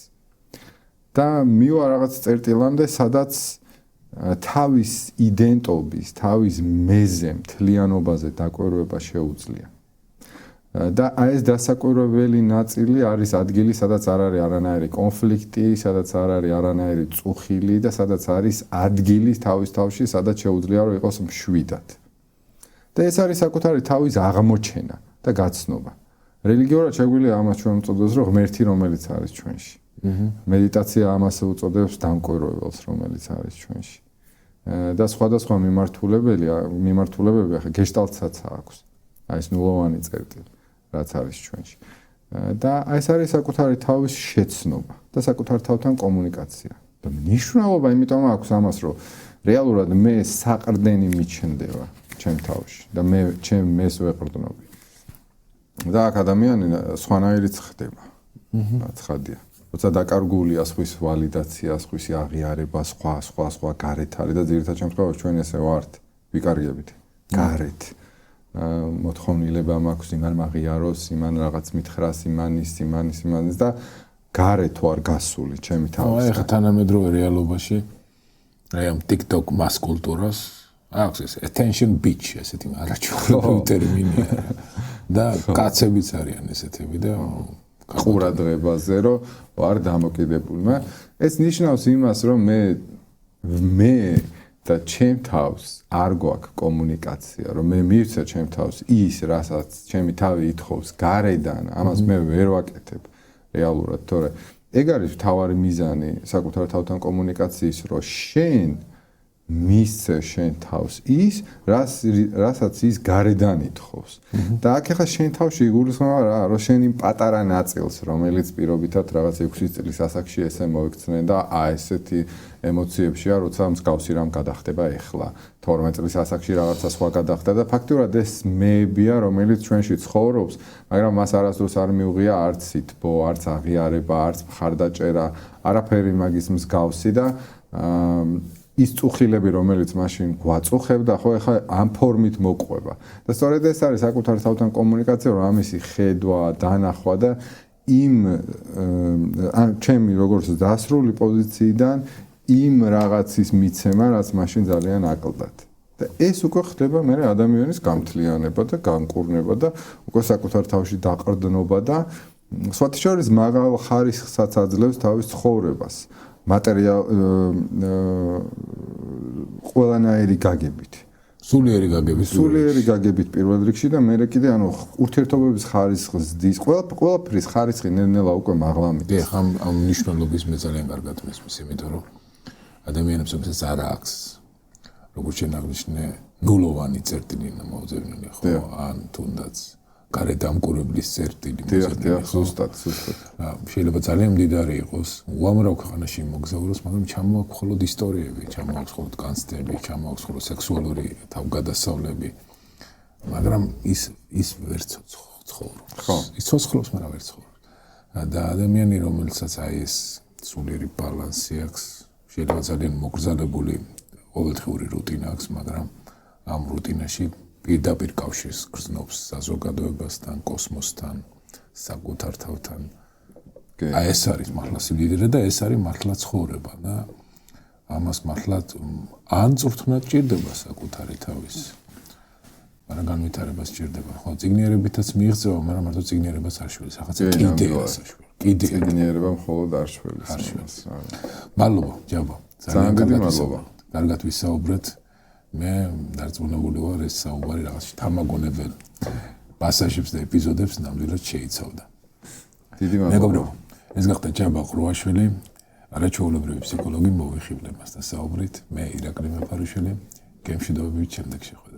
და მივარ რაღაც წერტილამდე, სადაც თავის იდენტობის, თავის მეზე, მთლიანობაზე დაკვირვება შეუძლია. და აი ეს დასაკვირვებელი ნაწილი არის ადგილი, სადაც არ არის არანაირი კონფლიქტი, სადაც არ არის არანაირი წუხილი და სადაც არის ადგილი თავის თავში, სადაც შეუძლია რომ იყოს მშვიდად. და ეს არის საკუთარი თავის აღმოჩენა და გაცნობა. რელიგიურად შეგვიძლია ამას ჩვენ ვწოდოს, რომ ღმერთი რომელიც არის ჩვენში. მედიტაცია ამას უწოდებს დამკვირვებელს, რომელიც არის ჩვენში. და სხვადასხვა მიმართულებები ახლა გეშტალტსაც აქვს. აი ეს ნულოვანი წერტილი, რაც არის ჩვენში. და აი ეს არის საკუთარი თავის შეცნობა და საკუთარ თავთან კომუნიკაცია. და მნიშვნელობა იმიტომ აქვს ამას, რომ რეალურად მე საყრდენი მიჩნდება ჩემ თავში და მე ჩემ მეს ვეყრდნობი. და აქ ადამიანი სხვანაირიც ხდება. ცხადია. როცა დაკარგულია სხვის ვალიდაცია, სხვისი აღიარება, სხვა გარეთ არის და ძირითად შემთხვევაში ჩვენ ესე ვართ, ვიკარგებით. გარეთ. მოთხოვნილება მაქვს იმან მაღიაროს, იმან რაღაც მითხრას, იმანის და გარეთ ვარ გასული ჩემი თავის. აი ხა თანამედროვე რეალობაში აი ამ TikTok მას კულტურას აქვს ეს attention bitch ესეთი არაჩვეულებრივი ტერმინია და კაცებიც არიან ესეთები და ყურადღებაზე რომ ვარ დამოკიდებული. ეს ნიშნავს იმას, რომ მე და ჩემ თავს არ გვაქვს კომუნიკაცია, რომ მე მივცე ჩემ თავს ის, რასაც ჩემი თავი ითხოვს გარედან, ამას მე ვერ ვაკეთებ რეალურად, თორე ეგ არის მთავარი მიზანი საკუთარ თავთან კომუნიკაციის, რომ შენ მისცე შენ თავს ის, რასაც ის გარედან ითხოვს. და აქ ახლა შენ თავში იგულისხმება რა, რომ შენ იმ პატარა ნაწილს, რომელიც პირობითად რაღაც 6 წლის ასაკში ესე მოიქცნენ და აი ესეთი ემოციებშია, როცა მსგავსი რამ გადახდება ეხლა. 12 წლის ასაკში რაღაცა სხვა გადახდა და ფაქტიურად ეს მეებია, რომელიც ჩვენში ცხოვრობს, მაგრამ მას არასდროს არ მიუღია არც სითბო, არც აღიარება, არც მხარდაჭერა, არაფერი მაგის მსგავსი და ის წუხილები, რომელიც მაშინ გვაწუხებდა, ხო, ეხლა ამ ფორმით მოყვება. და სწორედ ეს არის საკუთარ თავთან კომუნიკაცია, რომ ამისი ხედვა, დანახვა და იმ ჩემი როგორც დასრული პოზიციიდან იმ რაღაცის მიცემა, რაც მაშინ ძალიან აკლდათ. და ეს უკვე ხდება მე ადამიანის გამთლიანება და განკურნება და უკვე საკუთარ თავში დაყრდნობა და სხვათა შორის მაღალ ხარისხსაც აძლევს თავის ცხოვრებას. ყველანაირი გაგებით. სულიერი გაგებით პირველ რიგში და მე კიდე ურთიერთობების ხარისხს ზდის. ყველაფრის ხარისხი ნელ-ნელა უკვე მაღლა მიდის. ეხლა ამ მნიშვნელობის მე ძალიან კარგად მესმის, იმიტომ რომ ადამიანებს ეს არ აქვს. როგორც შენ აღნიშნე, ნულოვანი წერტილი მოუძებნელი ხო, ან თუნდაც გარედამკვირვებლის წერტილი მოუძებნელი. ზუსტად. შეიძლება ძალიან მდიდარი იყოს, უამრავ ქვეყანაში მოგზაუროს, მაგრამ ჩამოაქვს მხოლოდ ისტორიები, ჩამოაქვს მხოლოდ განცდები, ჩამოაქვს მხოლოდ სექსუალური თავგადასავლები. მაგრამ ის ვერ ცხოვრობს. ხო. ის ცოცხლობს, მაგრამ ვერ ცხოვრობს. და ადამიანი, რომელსაც აი ეს სულიერი ბალანსი აქვს, შეიძლება ძალიან მოგრძალებული ყოველდღიური რუტინა აქვს, მაგრამ ამ რუტინაში პირდაპირ კავშირს გრძნობს საზოგადოებასთან, კოსმოსთან, საკუთარ თავთან. აი ეს არის მართლა სიმდიდრე და ეს არის მართლა ცხოვრება და ამას მართლა ან წვრთნა ჭირდება საკუთარი თავის. მაგრამ განვითარებას ჭირდება. ხო, წიგნიერებითაც მიიღწევა, მაგრამ მარტო წიგნიერებას არ შველის. ახაც კიდეა საშველი. კიდე წიგნიერება მხოლოდ არ შველის. მადლობა, ჯაბა. ძალიან დიდი მადლობა. კარგად ვისაუბრეთ. მე დარწმუნებული ვარ ეს საუბარი რაღაცა თამაგონებელ პასაჟებს და ეპიზოდებს ნამდვილად შეიცავდა. დიდი მადლობა. მეგობრებო, ეს გახდა ჭაბა ყრუაშვილი, არაჩვეულებრივი ფსიქოლოგი, მოვიხიბლე მასთან საუბრით. მე ირაკლი მეფარიშვილი, გემშვიდობებით შემდეგ შეხვედრაზე.